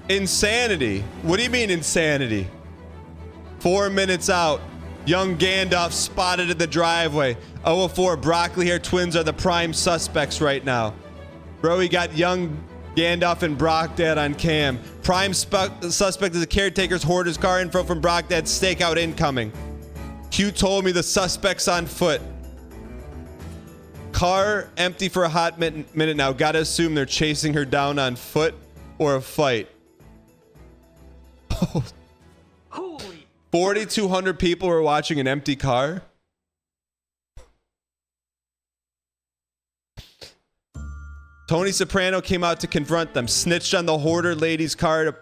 A: Insanity. What do you mean insanity? 4 minutes out. Young Gandalf spotted in the driveway. 004 broccoli hair twins are the prime suspects right now. Bro, we got young Gandalf and Brockdad on cam. Prime suspect is a caretaker's hoarder's car info from Brockdad's stakeout incoming. Q told me the suspect's on foot. Car empty for a hot minute now. Gotta assume they're chasing her down on foot or a fight.
F: Holy
A: 4,200 people were watching an empty car. Tony Soprano came out to confront them, snitched on the hoarder lady's car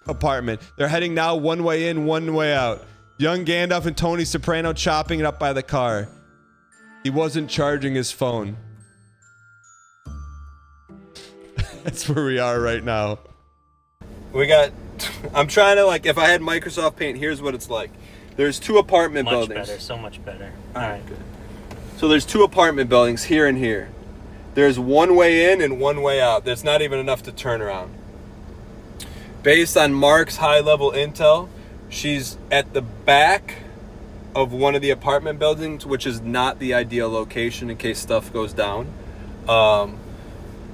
A: apartment. They're heading now one way in, one way out. Young Gandalf and Tony Soprano chopping it up by the car. He wasn't charging his phone. That's where we are right now. I'm trying to, if I had Microsoft Paint, here's what it's like. There's two apartment buildings.
F: Much better, so much better. All right.
A: Good. So there's two apartment buildings here and here. There's one way in and one way out. There's not even enough to turn around. Based on Mark's high-level intel, she's at the back of one of the apartment buildings, which is not the ideal location in case stuff goes down.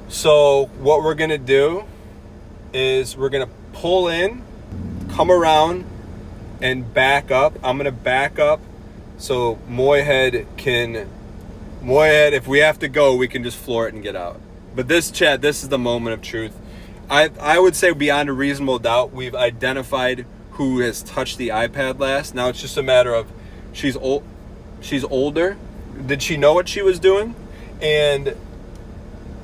A: So what we're going to do is we're going to pull in, come around, and back up. I'm going to back up so Moyhead, if we have to go, we can just floor it and get out. But this is the moment of truth. I would say beyond a reasonable doubt, we've identified
G: who has touched the iPad last. Now it's just a matter of she's older. Did she know what she was doing? And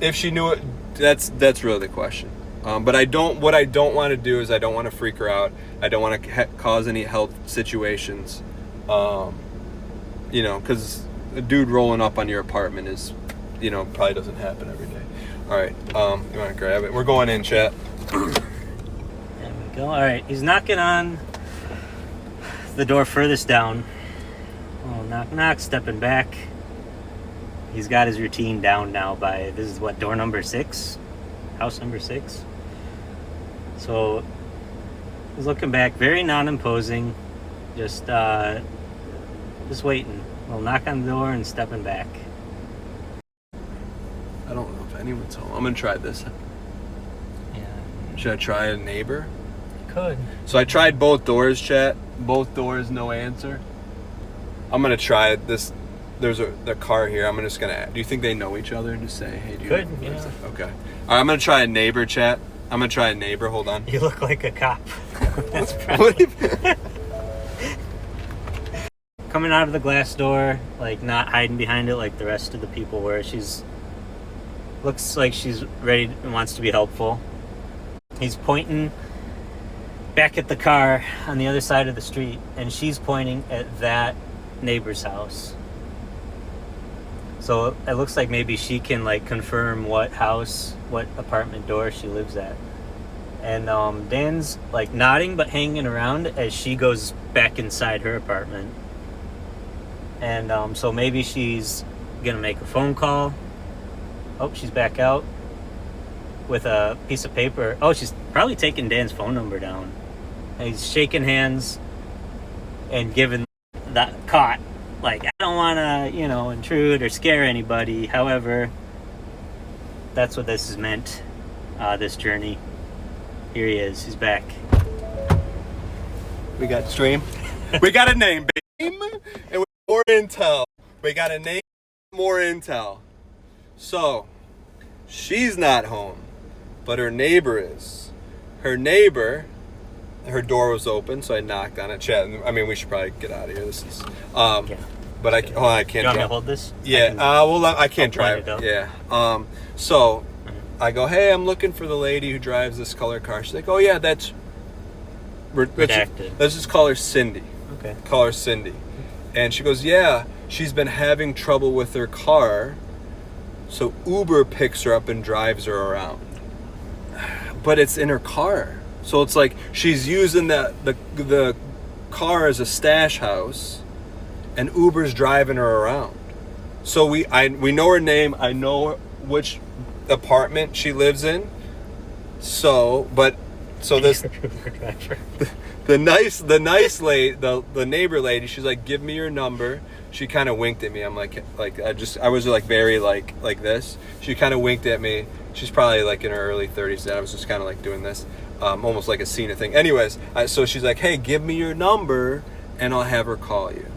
G: if she knew it, that's really the question. But what I don't want to do is I don't want to freak her out. I don't want to cause any health situations. You know, because a dude rolling up on your apartment is, you know, probably doesn't happen every day. All right, you want to grab it? We're going in, chat.
F: There we go. All right, he's knocking on the door furthest down. Oh, knock, knock, stepping back. He's got his routine down now by, this is what, door number 6? House number 6? So, he's looking back, very non-imposing, just waiting. We'll knock on the door and stepping back.
G: I don't know if anyone's home. I'm gonna try this.
F: Yeah.
G: Should I try a neighbor?
F: You could.
G: So I tried both doors, chat. Both doors, no answer. I'm gonna try this. There's the car here. I'm just gonna. Do you think they know each other? Just say, hey, do you
F: Could,
G: know?
F: yeah.
G: Okay. All right, I'm gonna try a neighbor, chat. I'm gonna try a neighbor. Hold on.
F: You look like a cop. That's
G: What
F: probably...
G: if-
F: Coming out of the glass door, like not hiding behind it like the rest of the people were. Looks like she's ready and wants to be helpful. He's pointing back at the car on the other side of the street, and she's pointing at that neighbor's house. So it looks like maybe she can like confirm what apartment door she lives at. And Dan's like nodding but hanging around as she goes back inside her apartment. And so maybe she's gonna make a phone call. Oh, she's back out with a piece of paper. Oh, she's probably taking Dan's phone number down. And he's shaking hands and giving that caught. Like, I don't want to, you know, intrude or scare anybody. However, that's what this has meant, this journey. Here he is. He's back.
G: We got stream. We got a name, babe. And more intel. We got a name, more intel. So, she's not home, but her neighbor is. Her neighbor, her door was open, so I knocked on it. Chat. I mean, we should probably get out of here. This is,
F: Yeah.
G: but I can't. I can't.
F: Do you want me to hold this?
G: Yeah. I can't drive.
F: Yeah.
G: So, I go, hey, I'm looking for the lady who drives this color car. She's like, oh yeah, that's
F: redacted.
G: Let's just call her Cindy.
F: Okay.
G: Call her Cindy. And she goes, yeah, she's been having trouble with her car, so Uber picks her up and drives her around. But it's in her car. So it's like she's using the car as a stash house, and Uber's driving her around. So we know her name. I know which apartment she lives in. So this the nice lady, the neighbor lady, she's like, give me your number. She kind of winked at me. I'm like I was like very like this. She kind of winked at me. She's probably like in her early 30s, and I was just kind of like doing this, almost like a Cena thing. Anyways, so she's like, hey, give me your number and I'll have her call you.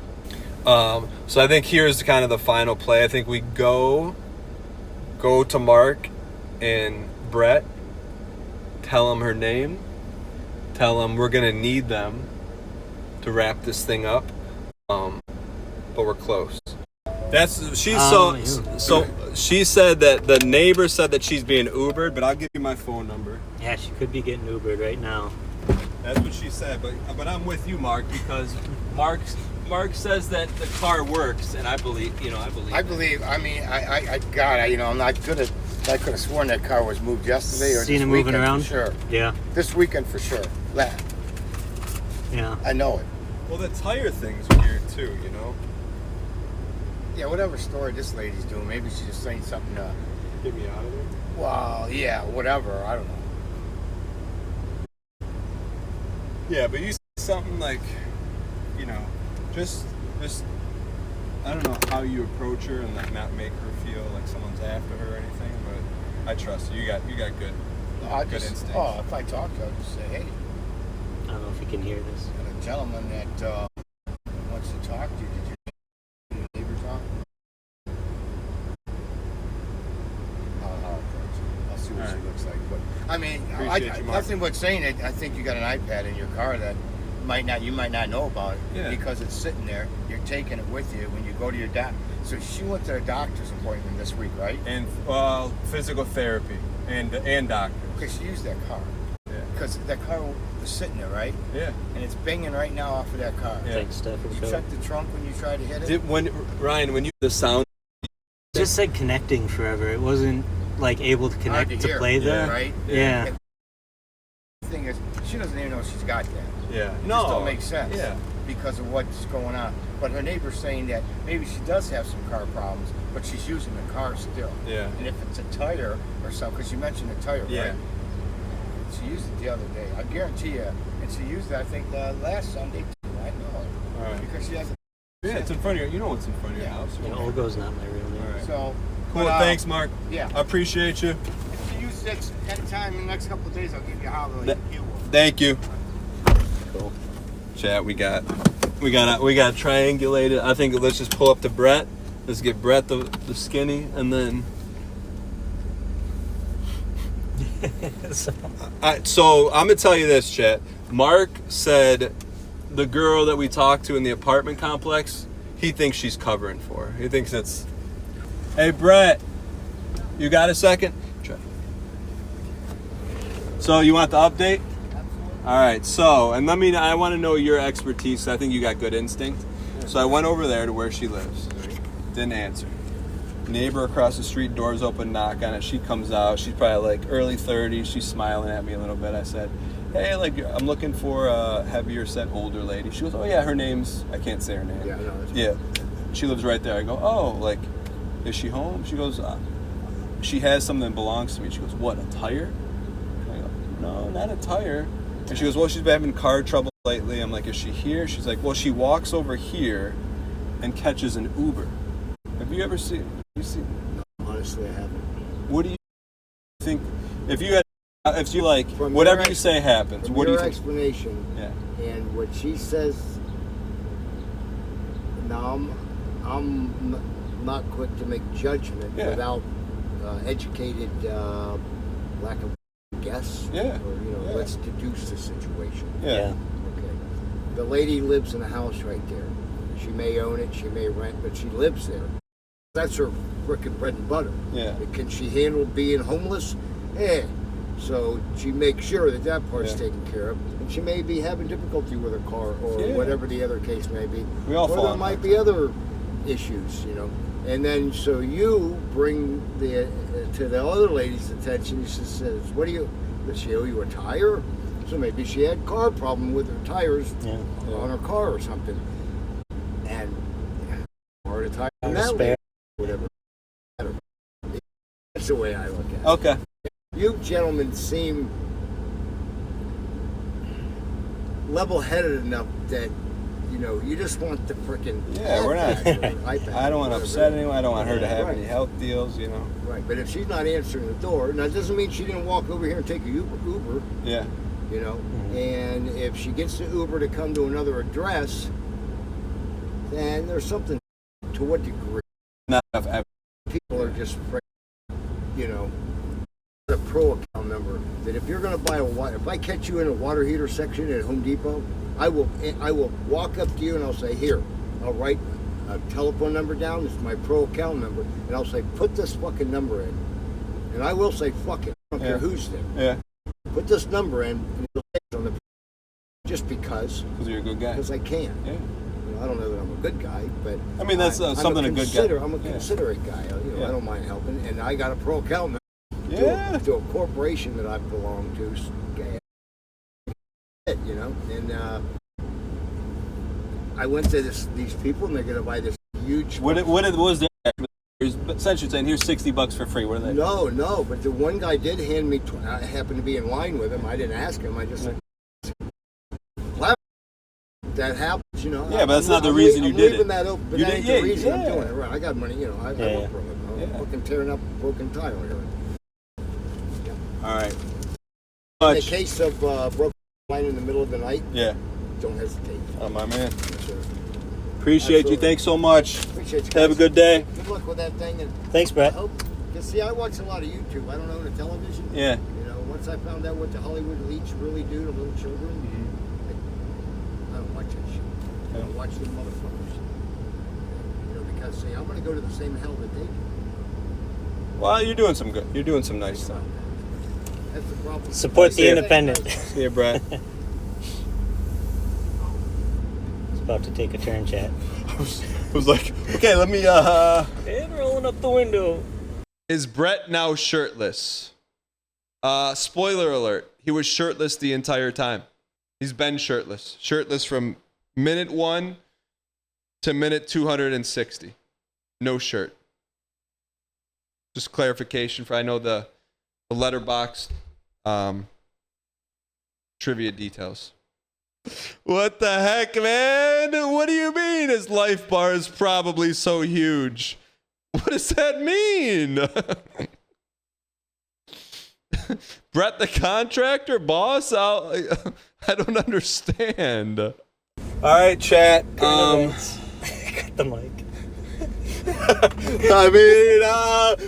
G: So I think here's kind of the final play. I think we go to Mark and Brett, tell them her name, tell them we're gonna need them to wrap this thing up, but we're close. So she said that the neighbor said that she's being Ubered, but I'll give you my phone number.
F: Yeah, she could be getting Ubered right now.
G: That's what she said, but I'm with you, Mark, because Mark says that the car works, and I believe.
J: I mean, I'm not good at. I could have sworn that car was moved yesterday or
F: Seen
J: this
F: it moving
J: weekend
F: around?
J: for sure.
F: Yeah.
J: This weekend for sure.
F: Yeah.
J: I know it.
G: Well, the tire thing's weird too, you know.
J: Yeah, whatever story this lady's doing, maybe she's just saying something.
G: Get me out of there.
J: Well, yeah, whatever. I don't know.
G: Yeah, but you said something like, you know, just I don't know how you approach her and like not make her feel like someone's after her or anything, but I trust you. You got good instincts.
J: Oh, if I talk to her, I'll just say, hey.
F: I don't know if you can hear this.
J: And a gentleman that wants to talk to you. Did your neighbor talk? I'll approach her. I'll see what she looks like. But I mean, nothing but saying it. I think you got an iPad in your car that you might not know about it
G: Yeah.
J: because it's sitting there. You're taking it with you when you go to your doctor. So she went to a doctor's appointment this week, right?
G: And physical therapy and doctor.
J: Because she used that car.
G: Yeah.
J: Because that car was sitting there, right?
G: Yeah.
J: And it's banging right now off of that car.
G: Yeah.
F: Thanks, Steph.
J: You checked the trunk when you tried to hit it?
G: Ryan, when you the sound.
F: It just said connecting forever. It wasn't like able to
J: Hard
F: connect to
J: hear,
F: play there.
J: right?
F: Yeah.
J: The thing is, she doesn't even know she's got that.
G: Yeah.
J: It
G: No.
J: just don't make sense.
G: Yeah.
J: Because of what's going on. But her neighbor's saying that maybe she does have some car problems, but she's using the car still.
G: Yeah.
J: And if it's a tire or something, because you mentioned a tire,
G: Yeah.
J: right? She used it the other day. I guarantee you. And she used it, I think, last Sunday too. I know.
G: All right.
J: Because she has a...
G: Yeah, it's in front of your. You know what's in front of your
J: Yeah.
G: house.
F: Yeah, Olgo's not my real name.
G: All right.
J: So...
G: Cool.
J: but,
G: Thanks, Mark.
J: Yeah.
G: I appreciate you.
J: If you use it anytime in the next couple of days, I'll give you a holler like you will.
G: Thank you.
F: Cool.
G: Chat. We got triangulated. I think let's just pull up to Brett. Let's get Brett the skinny, and then. So I'm gonna tell you this, chat. Mark said the girl that we talked to in the apartment complex, he thinks she's covering for her. He thinks it's. Hey Brett, you got a second? So you want the update? All right. So and I want to know your expertise. I think you got good instinct. So I went over there to where she lives. Didn't answer. Neighbor across the street, doors open, knock on it. She comes out. She's probably like early 30s. She's smiling at me a little bit. I said, hey, like I'm looking for a heavier set older lady. She goes, oh yeah, her name's, I can't say her name.
J: Yeah, I know.
G: Yeah. She lives right there. I go, oh, like, is she home? She goes, she has something that belongs to me. She goes, what, a tire? I go, no, not a tire. And she goes, well, she's been having car trouble lately. I'm like, is she here? She's like, well, she walks over here and catches an Uber. Have you ever seen?
J: Honestly, I haven't.
G: What do you think? If you like,
J: From
G: whatever
J: your
G: you say happens.
J: From
G: What do you
J: your
G: think?
J: explanation
G: Yeah.
J: and what she says, now I'm not quick to make judgment without educated lack of guess.
G: Yeah.
J: Or let's deduce the situation.
G: Yeah.
J: Okay. The lady lives in a house right there. She may own it, she may rent, but she lives there. That's her frickin' bread and butter.
G: Yeah.
J: Can she handle being homeless? Yeah. So she makes sure that part's taken care of. And she may be having difficulty with her car or whatever the other case may be.
G: We all
J: or
G: fall
J: there
G: in
J: might
G: that.
J: be other issues, And then so you bring to the other lady's attention, she says, does she owe you a tire? So maybe she had car problem with her tires on her car or something. And or a tire on that lady, whatever. That's the way I look at it.
G: Okay.
J: You gentlemen seem level-headed enough that you just want the frickin'
G: We're not.
J: iPad,
G: I don't want to upset anyone. I don't want her to have any health deals.
J: Right, but if she's not answering the door, now it doesn't mean she didn't walk over here and take a Uber.
G: Yeah.
J: And if she gets the Uber to come to another address, then there's something. To what degree?
G: Not enough evidence.
J: People are just, a pro account number that if you're going to buy if I catch you in a water heater section at Home Depot, I will walk up to you and I'll say, here, I'll write a telephone number down. This is my pro account number, and I'll say, put this fucking number in, and I will say, fuck it, I don't care who's there.
G: Yeah.
J: Put this number in, and it'll say on the just because.
G: Because you're a good guy.
J: Because I can.
G: Yeah.
J: I don't know that I'm a good guy, but
G: I mean that's something a good guy.
J: I'm a considerate guy. I don't mind helping, and I got a pro account number to a corporation that I belong to. And I went to these people, and they're going to buy this huge.
G: What was there? Essentially saying, here's $60 for free. What are they?
J: No, but the one guy did hand me. I happened to be in line with him. I didn't ask him. I just said, that happens,
G: Yeah, but that's not the reason you did it.
J: I'm leaving that open, but that ain't the reason I'm doing it. Right, I got money, I work for a living. I'm fucking tearing up a broken tile here.
G: All right.
J: In the case of broken line in the middle of the night, don't hesitate.
G: Oh, my man.
J: Yes, sir.
G: Appreciate you. Thanks so much.
J: Appreciate you guys.
G: Have a good day.
J: Good luck with that thing. And
F: thanks, Brett.
J: See, I watch a lot of YouTube. I don't own a television.
G: Yeah.
J: Once I found out what the Hollywood elites really do to little children,
I: much I should. I don't watch the motherfuckers. You know, because say I'm gonna go to the same hell that they do.
G: Well, you're doing some good. You're doing some nice stuff.
I: That's the problem.
F: Support the independent.
G: See you, Brett.
F: It's about to take a turn, chat.
G: I was like, okay, let me,
F: And rolling up the window.
A: Is Brett now shirtless? Spoiler alert. He was shirtless the entire time. He's been shirtless. Shirtless from minute 1 to minute 260. No shirt. Just clarification for I know the letterbox trivia details. What the heck, man? What do you mean his life bar is probably so huge? What does that mean? Brett the contractor boss? I don't understand.
G: all right, chat.
F: Cut the mic.
G: I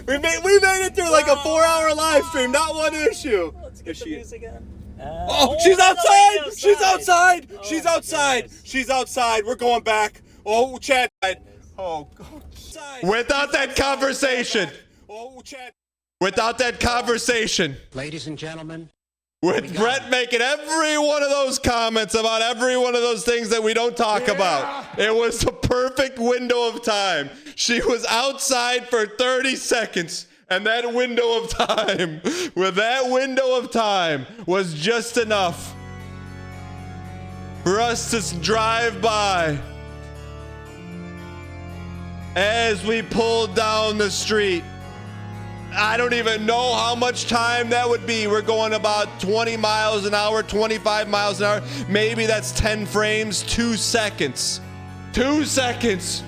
G: mean, we made it through like a 4-hour live stream, not one issue.
F: Let's get the music on.
G: Oh, she's outside! She's outside!
F: Oh,
G: She's outside!
F: goodness.
G: She's outside! We're going back. Oh, chat. Oh, God.
A: Without that conversation.
G: Oh, chat.
A: Without that conversation.
I: Ladies and gentlemen,
A: With Brett making every one of those comments about every one of those things that we don't talk about. It was the perfect window of time. She was outside for 30 seconds. And that window of time, was just enough for us to drive by as we pulled down the street. I don't even know how much time that would be. We're going about 20 miles an hour, 25 miles an hour. Maybe that's 10 frames, 2 seconds. 2 seconds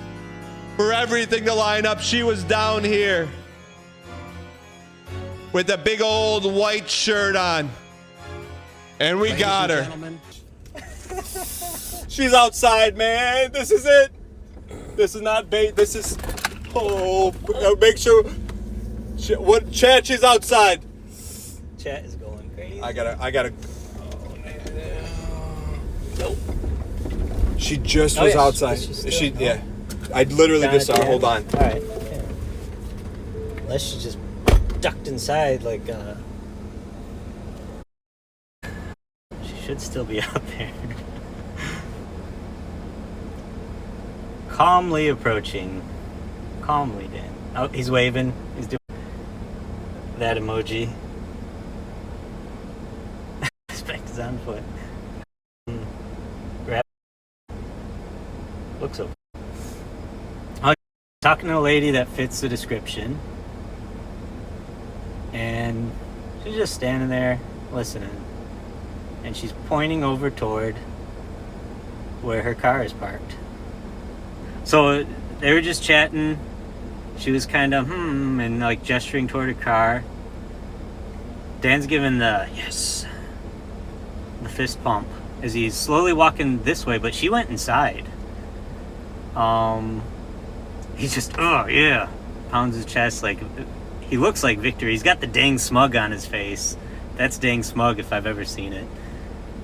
A: for everything to line up. She was down here with a big old white shirt on. And we got her.
G: She's outside, man. This is it. This is not bait. This is... Oh, make sure... What, chat, she's outside.
F: Chat is going crazy.
G: I gotta... Oh, man. Nope. She just was outside. Yeah. I literally just saw her. Hold on.
F: All right. Yeah. Unless she just ducked inside like she should still be out there. Calmly approaching. Calmly, Dan. Oh, he's waving. He's doing that emoji. Respect is on foot. Grab. Looks okay. Oh, talking to a lady that fits the description. And she's just standing there listening. And she's pointing over toward where her car is parked. So they were just chatting. She was kind of and like gesturing toward her car. Dan's giving the yes, the fist pump as he's slowly walking this way, but she went inside. He's just pounds his chest like he looks like victory. He's got the dang smug on his face. That's dang smug if I've ever seen it.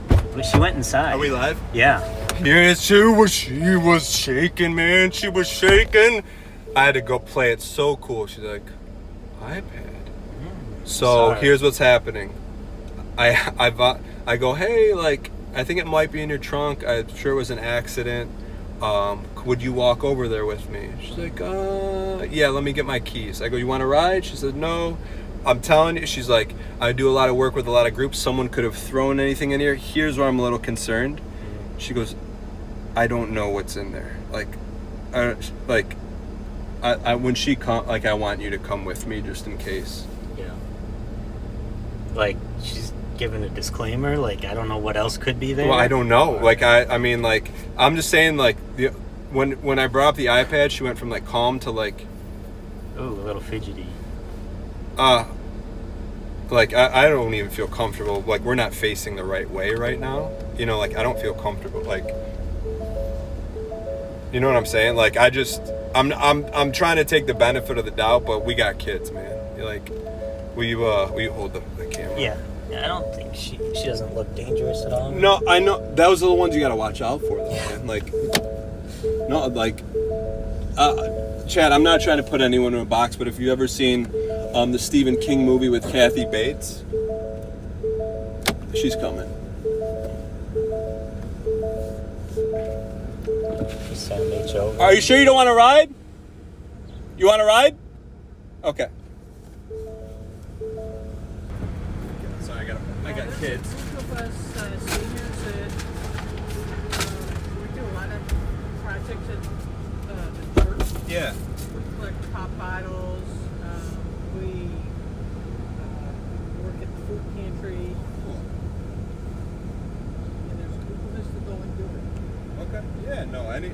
F: But she went inside.
G: Are we live?
F: Yeah.
G: Yes, she was shaking, man. She was shaking. I had to go play it. So cool. She's like, iPad. So here's what's happening. I go, hey, like, I think it might be in your trunk. I'm sure it was an accident. Would you walk over there with me? She's like, yeah, let me get my keys. I go, you want to ride? She said, no. I'm telling you, she's like, I do a lot of work with a lot of groups. Someone could have thrown anything in here. Here's where I'm a little concerned. She goes, I don't know what's in there. When she come, like, I want you to come with me just in case.
F: Yeah. Like, she's giving a disclaimer. Like, I don't know what else could be there.
G: Well, I don't know. Like, I mean, like, I'm just saying, like, when I brought up the iPad, she went from, like, calm to, like...
F: Ooh, a little fidgety.
G: Like, I don't even feel comfortable. Like, we're not facing the right way right now. You know, like, I don't feel comfortable. Like, you know what I'm saying? Like, I'm trying to take the benefit of the doubt, but we got kids, man. You're like, will you hold the camera?
F: Yeah. I don't think she doesn't look dangerous at all.
G: No, I know. Those are the ones you gotta watch out for, though, man. Like, no, like, Chad, I'm not trying to put anyone in a box, but if you've ever seen the Stephen King movie with Kathy Bates, she's coming. Are you sure you don't want to ride? You want to ride? Okay. Sorry, I got kids.
K: Of us seniors that we do a lot of projects at the church.
G: Yeah.
K: We collect pop bottles. We work at the food pantry. And there's a group of us that go and do it.
G: Okay. Yeah. No. Any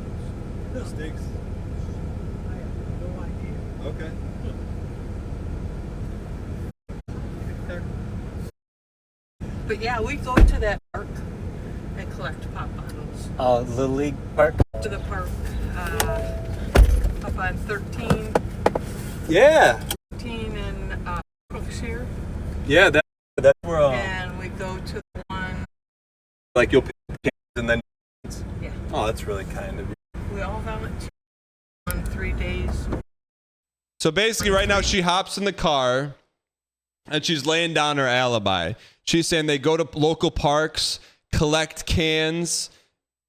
G: sticks.
K: I have no idea.
G: Okay.
K: But yeah, we go to that park and collect pop bottles.
F: Oh, Little League Park?
K: To the park up on 13.
G: Yeah.
K: 13 in Brookshire.
G: Yeah. That's where.
K: And we go to the one.
G: Like you'll pick and then.
K: Yeah.
G: Oh, that's really kind of you.
K: We all volunteer on 3 days.
A: So basically, right now, she hops in the car and she's laying down her alibi. She's saying they go to local parks, collect cans,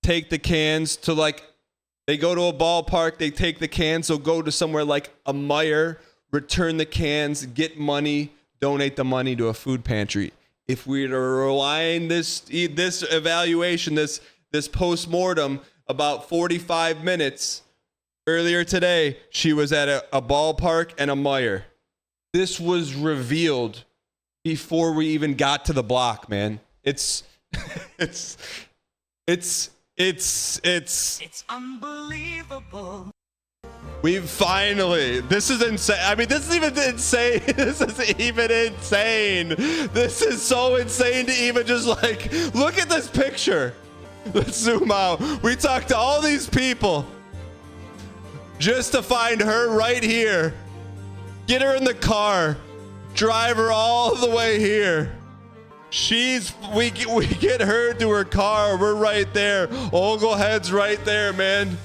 A: take the cans to they go to a ballpark, they take the cans, they'll go to somewhere like a Meijer, return the cans, get money, donate the money to a food pantry. If we were to rewind this evaluation, this post-mortem about 45 minutes earlier today, she was at a ballpark and a Meijer. This was revealed before we even got to the block, man. It's
L: unbelievable.
A: We've finally. This is insane. I mean, this is even insane. This is even insane. This is so insane to even just look at this picture. Let's zoom out. We talked to all these people just to find her right here. Get her in the car. Drive her all the way here. We get her to her car. We're right there. Oglehead's right there, man.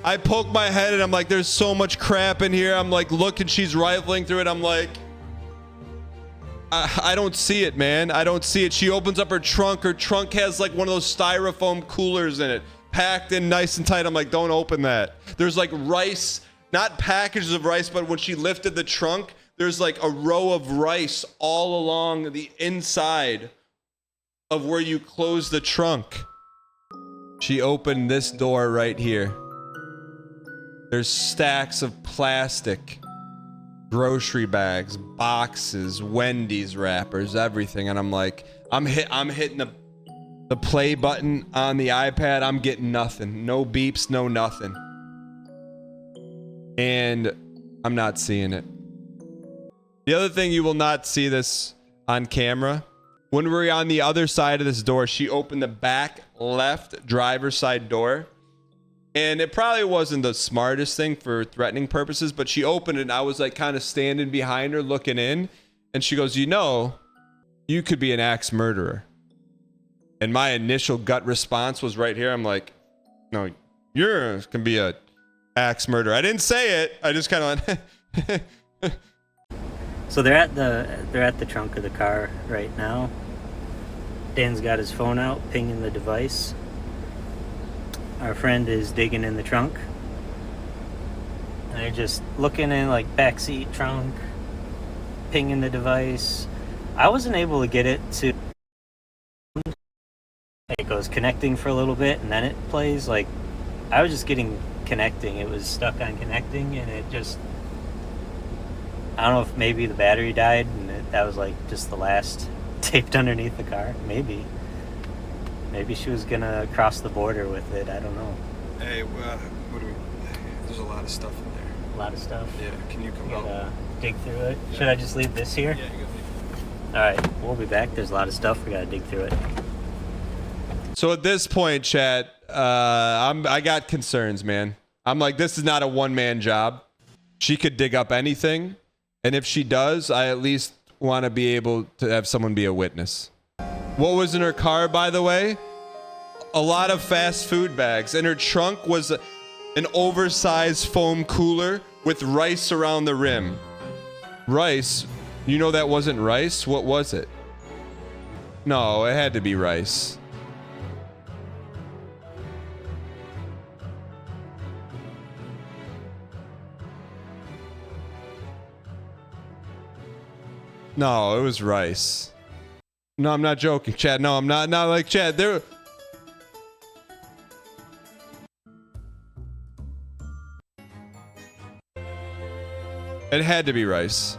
A: I poke my head and I'm like, there's so much crap in here. I'm like, looking, she's rifling through it. I'm like, I don't see it, man. I don't see it. She opens up her trunk. Her trunk has like one of those styrofoam coolers in it, packed in nice and tight. I'm like, don't open that. There's like rice, not packages of rice, but when she lifted the trunk, there's like a row of rice all along the inside of where you close the trunk. She opened this door right here. There's stacks of plastic, grocery bags, boxes, Wendy's wrappers, everything. And I'm like, I'm hitting the play button on the iPad. I'm getting nothing. No beeps, no nothing. And I'm not seeing it. The other thing, you will not see this on camera. When we were on the other side of this door, she opened the back left driver's side door. And it probably wasn't the smartest thing for threatening purposes, but she opened it and I was like kind of standing behind her looking in. And she goes, you know, you could be an axe murderer. And my initial gut response was right here. I'm like, no, you're gonna be a axe murderer. I didn't say it. I just kind of went.
F: So they're at the trunk of the car right now. Dan's got his phone out, pinging the device. Our friend is digging in the trunk. And they're just looking in like backseat trunk, pinging the device. I wasn't able to get it to. It goes connecting for a little bit and then it plays. Like, I was just getting connecting. It was stuck on connecting and it just. I don't know if maybe the battery died and that was like just the last taped underneath the car. Maybe she was gonna cross the border with it. I don't know.
G: Hey, what do we? There's a lot of stuff in there.
F: A lot of stuff.
G: Yeah. Can you come out?
F: Dig through it. Yeah. Should I just leave this here?
G: Yeah, you can leave.
F: All right, we'll be back. There's a lot of stuff. We gotta dig through it.
A: So at this point, chat, I got concerns, man. I'm like, this is not a one-man job. She could dig up anything. And if she does, I at least want to be able to have someone be a witness. What was in her car, by the way? A lot of fast food bags. In her trunk was an oversized foam cooler with rice around the rim. Rice? You know that wasn't rice? What was it? No, it had to be rice. No, it was rice. No, I'm not joking, Chad. No, I'm not like Chad. There. It had to be rice.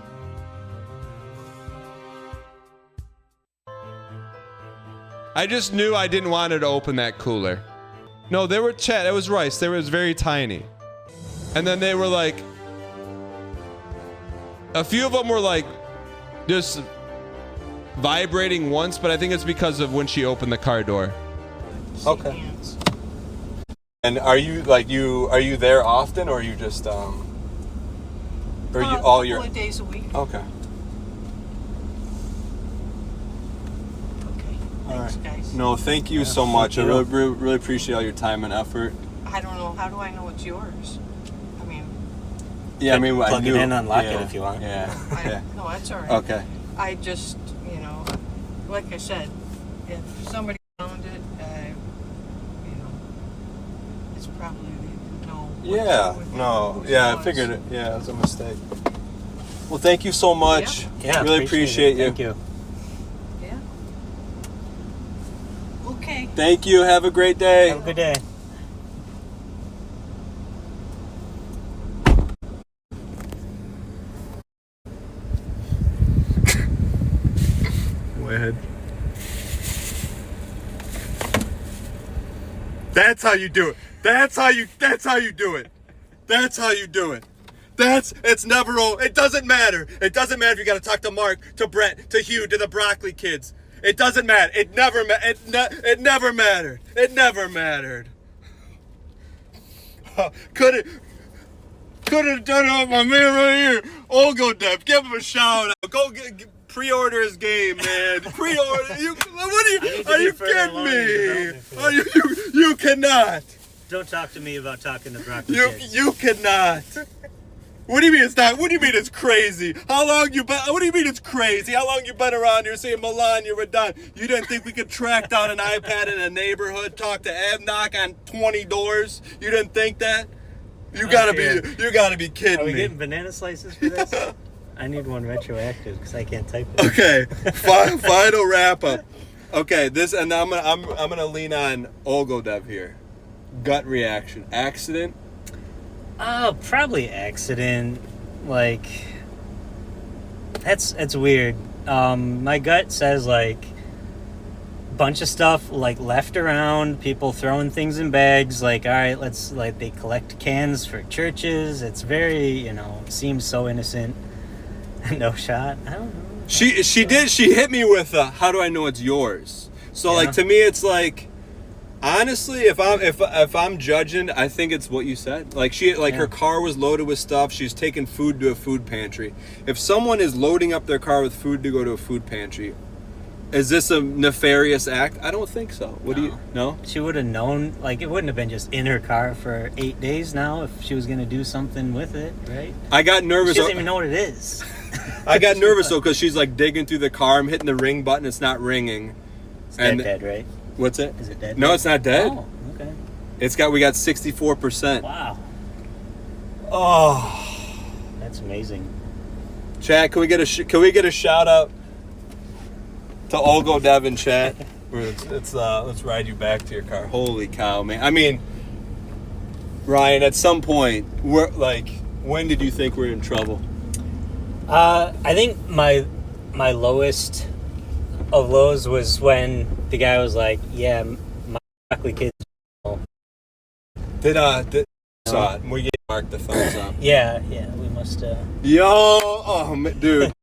A: I just knew I didn't want her to open that cooler. No, they were Chad. It was rice. They was very tiny. And then they were like, a few of them were like just vibrating once, but I think it's because of when she opened the car door.
G: Okay. And are you there often, or are you just are you all your?
K: A couple of days a week.
G: Okay.
K: Thanks, guys.
G: No, thank you so much. I really appreciate all your time and effort.
K: I don't know. How do I know it's yours? I mean.
G: Yeah, I mean,
F: plug it in, unlock it if you want.
G: Yeah.
K: No, that's all right.
G: Okay.
K: I just, like I said, if somebody found it, it's probably they didn't know.
G: Yeah. No. Yeah, I figured it. Yeah, it was a mistake. Well, thank you so much.
F: Yeah.
G: Really appreciate you.
F: Thank you.
K: Yeah. Okay.
G: Thank you. Have a great day.
F: Have a good day.
G: Go ahead. That's how you do it. That's how you do it. That's how you do it. It doesn't matter. It doesn't matter if you got to talk to Mark, to Brett, to Hugh, to the broccoli kids. It doesn't matter. It never mattered. It never mattered. Could have done it with my man right here. Olgodev, give him a shout out. Go pre-order his game, man. Pre-order. Are you kidding me? You cannot.
F: Don't talk to me about talking to broccoli kids.
G: You cannot. What do you mean it's not? What do you mean it's crazy? What do you mean it's crazy? How long you been around here saying Milan, you're done? You didn't think we could track down an iPad in a neighborhood, talk to Ev, knock on 20 doors? You didn't think that? You gotta be kidding me.
F: Are we getting banana slices for this? I need one retroactive because I can't type it.
G: Okay, final wrap up. Okay, and I'm gonna lean on Olgodev here. Gut reaction, accident.
F: Probably accident. Like, that's weird. My gut says like bunch of stuff like left around, people throwing things in bags. Like, all right, they collect cans for churches. It's very, seems so innocent. No shot. I don't know.
G: She hit me with how do I know it's yours? So like to me it's like, honestly, if I'm judging, I think it's what you said. Like her car was loaded with stuff. She's taking food to a food pantry. If someone is loading up their car with food to go to a food pantry, is this a nefarious act? I don't think so. What do you know?
F: She would have known. Like, it wouldn't have been just in her car for 8 days now if she was going to do something with it, right?
G: I got nervous.
F: She doesn't even know what it is.
G: I got nervous though because she's like digging through the car. I'm hitting the ring button. It's not ringing.
F: It's dead, right?
G: What's it?
F: Is it dead?
G: No, it's not dead.
F: Oh, okay.
G: We got 64%.
F: Wow.
G: Oh,
F: that's amazing.
G: Chat, can we get a shout out to Olgodev in chat? Let's ride you back to your car. Holy cow, man! I mean, Ryan, at some point, when did you think we were in trouble?
F: I think my lowest of lows was when the guy was like, "Yeah, my broccoli kids."
G: We gave Mark the thumbs up.
F: Yeah, we must.
G: Dude.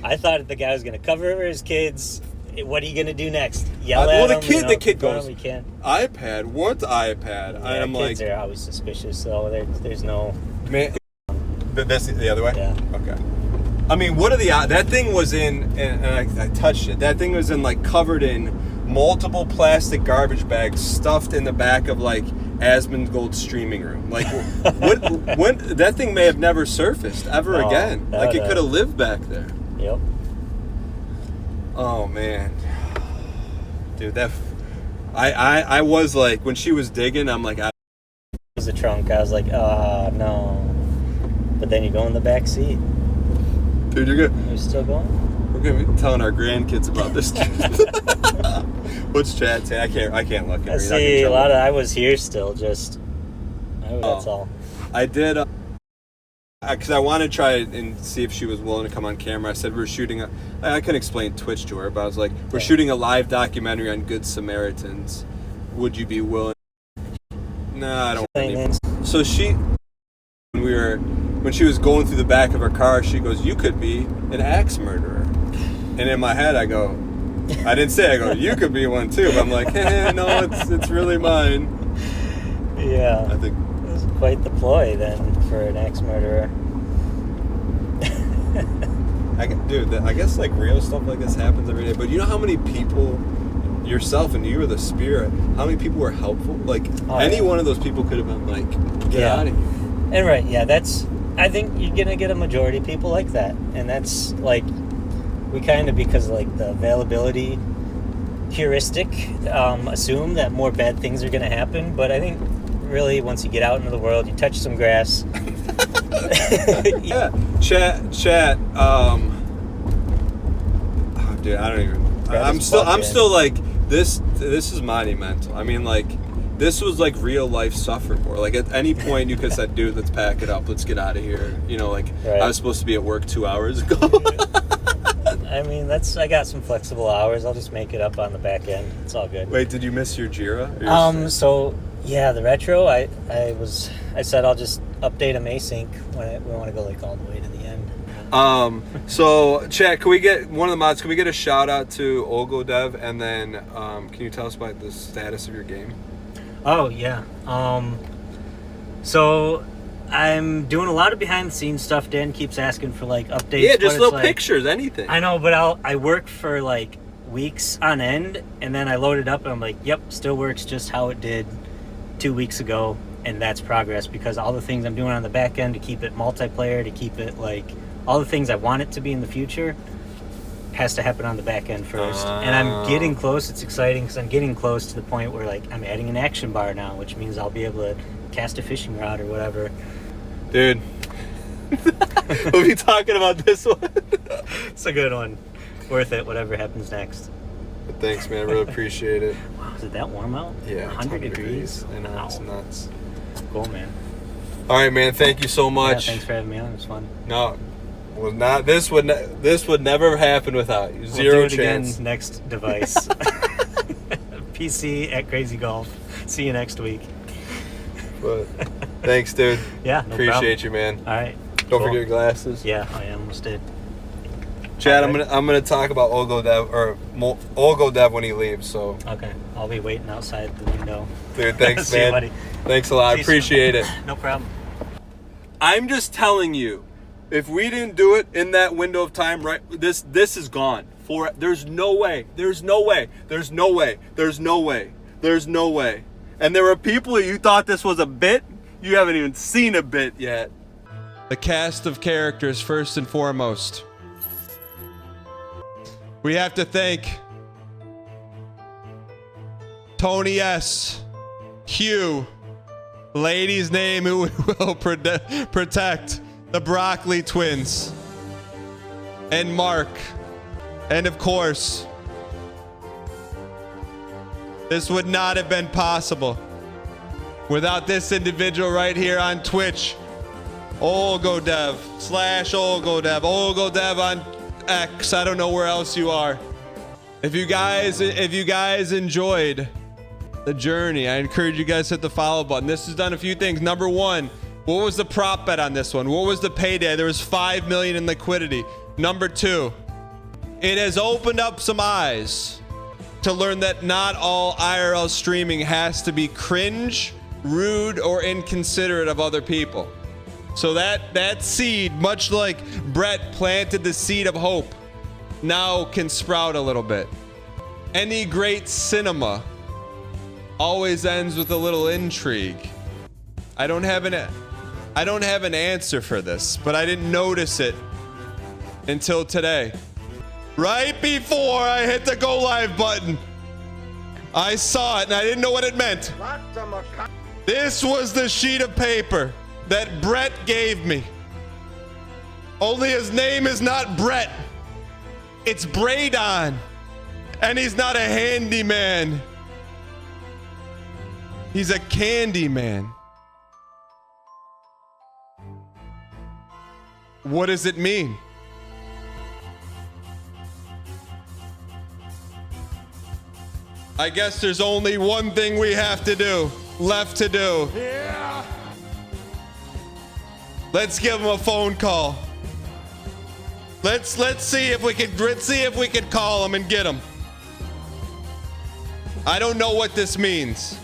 F: I thought the guy was gonna cover his kids. What are you gonna do next? Yell at him?
G: The kid goes,
F: "We can't."
G: iPad? What iPad?
F: Yeah,
G: I'm
F: kids are always suspicious, so there's no.
G: Man, that's the other way.
F: Yeah.
G: Okay. I mean, what are the odds? That thing was in, and I touched it. That thing was in like covered in multiple plastic garbage bags stuffed in the back of like Asmongold's streaming room. Like, when that thing may have never surfaced ever again. Like, it could have lived back there.
M: Yep.
G: Oh man, dude, that I was like, when she was digging, I'm like,
M: was the trunk. I was like, oh no. But then you go in the back seat.
G: Dude, you're good.
M: You're still going?
G: We're gonna be telling our grandkids about this. What's chat say? I can't look at her.
M: See, a lot of I was here still. Just that's all.
G: I did. Because I wanted to try and see if she was willing to come on camera. I said we're shooting I couldn't explain Twitch to her, but I was like, we're shooting a live documentary on Good Samaritans. Would you be willing? Nah, I don't want any. So when she was going through the back of her car, she goes, you could be an axe murderer. And in my head, I go, you could be one too. But I'm like, no, it's really mine.
M: Yeah.
G: I think
M: it was quite the ploy then for an axe murderer.
G: I guess like real stuff like this happens every day. But you know how many people, yourself and you were the spirit, how many people were helpful? Like any one of those people could have been like, get out of here.
M: And right, yeah, I think you're gonna get a majority of people like that, and that's like, we kind of, because like the availability heuristic, assume that more bad things are gonna happen. But I think really once you get out into the world, you touch some grass.
G: Yeah, chat. Oh, dude, I don't even. I'm still like this. This is monumental. I mean, like, this was like real life suffering for. Like, at any point you could have said, dude, let's pack it up, let's get out of here. You know, like, right. I was supposed to be at work 2 hours ago.
M: I mean, I got some flexible hours. I'll just make it up on the back end. It's all good.
G: Wait, did you miss your Jira?
M: So yeah, the retro. I said I'll just update them async when we want to go like all the way to the end.
G: So chat, can we get one of the mods? Can we get a shout out to olgodev, and then can you tell us about the status of your game?
M: Oh yeah. So I'm doing a lot of behind the scenes stuff. Dan keeps asking for like updates.
G: Yeah, just little pictures, anything.
M: I know, but I work for like weeks on end, and then I load it up and I'm like, yep, still works just how it did 2 weeks ago. And that's progress, because all the things I'm doing on the back end to keep it multiplayer, to keep it like all the things I want it to be in the future, has to happen on the back end first. And I'm getting close. It's exciting because I'm getting close to the point where like I'm adding an action bar now, which means I'll be able to cast a fishing rod or whatever.
G: Dude, we'll be talking about this one.
M: It's a good one. Worth it, whatever happens next.
G: But thanks, man. I really appreciate it.
M: Wow, is it that warm out?
G: Yeah,
M: 100 degrees.
G: I know, it's nuts.
M: Cool, man.
G: All right, man. Thank you so much.
M: Yeah, thanks for having me on. It was fun.
G: No, was not. This would never happen without you. Zero
M: we'll do it
G: chance.
M: Again, next device. PC at Crazy Golf. See you next week.
G: But thanks, dude.
M: Yeah, no
G: appreciate
M: problem.
G: you, man.
M: All right.
G: Don't forget your glasses.
M: Yeah, I almost did.
G: Chad, right. I'm gonna talk about olgodev when he leaves. So
M: okay, I'll be waiting outside the window.
G: Dude, thanks,
M: See
G: man.
M: you, buddy.
G: Thanks a lot. I appreciate it.
M: No problem.
G: I'm just telling you, if we didn't do it in that window of time, right? This is gone. There's no way. There's no way. There's no way. There's no way. There's no way. And there were people you thought this was a bit. You haven't even seen a bit yet.
A: The cast of characters, first and foremost. We have to thank Tony S., Hugh, lady's name who will protect the Broccoli twins, and Mark. And of course, this would not have been possible without this individual right here on Twitch, olgodev /olgodev, olgodev on X. I don't know where else you are. If you guys enjoyed the journey, I encourage you guys to hit the follow button. This has done a few things. Number one, what was the prop bet on this one? What was the payday? There was $5 million in liquidity. Number two, it has opened up some eyes to learn that not all IRL streaming has to be cringe, rude, or inconsiderate of other people. So that seed, much like Brett planted the seed of hope, now can sprout a little bit. Any great cinema always ends with a little intrigue. I don't have an answer for this, but I didn't notice it until today. Right before I hit the go live button, I saw it and I didn't know what it meant. This was the sheet of paper that Brett gave me. Only his name is not Brett. It's Braydon. And he's not a handyman. He's a candy man. What does it mean? I guess there's only one thing we have to do, left to do. Yeah. Let's give him a phone call. Let's see if we can call him and get him. I don't know what this means.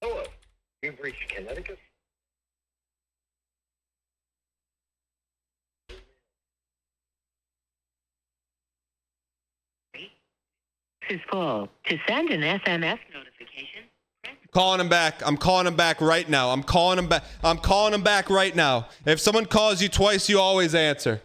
N: Hello, you've reached Connecticut.
O: This is full. To send an SMS notification,
A: Calling him back. I'm calling him back right now. I'm calling him back right now. If someone calls you twice, you always answer.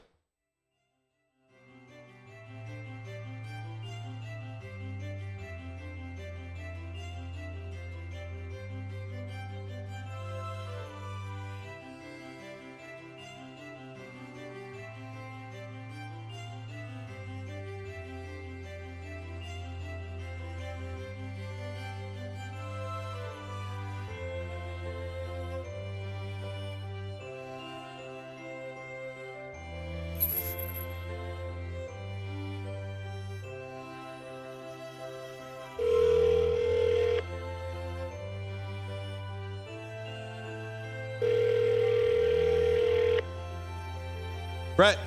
A: Brett.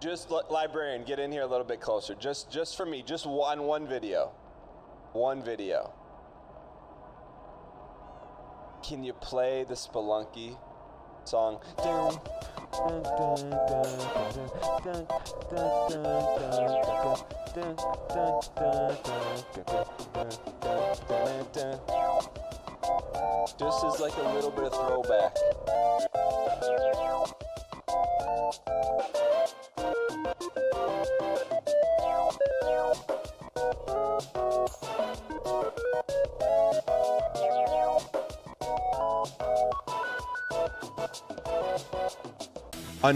A: Just librarian, get in here a little bit closer. Just for me, just one video. One video. Can you play the Spelunky song? Just as like a little bit of throwback.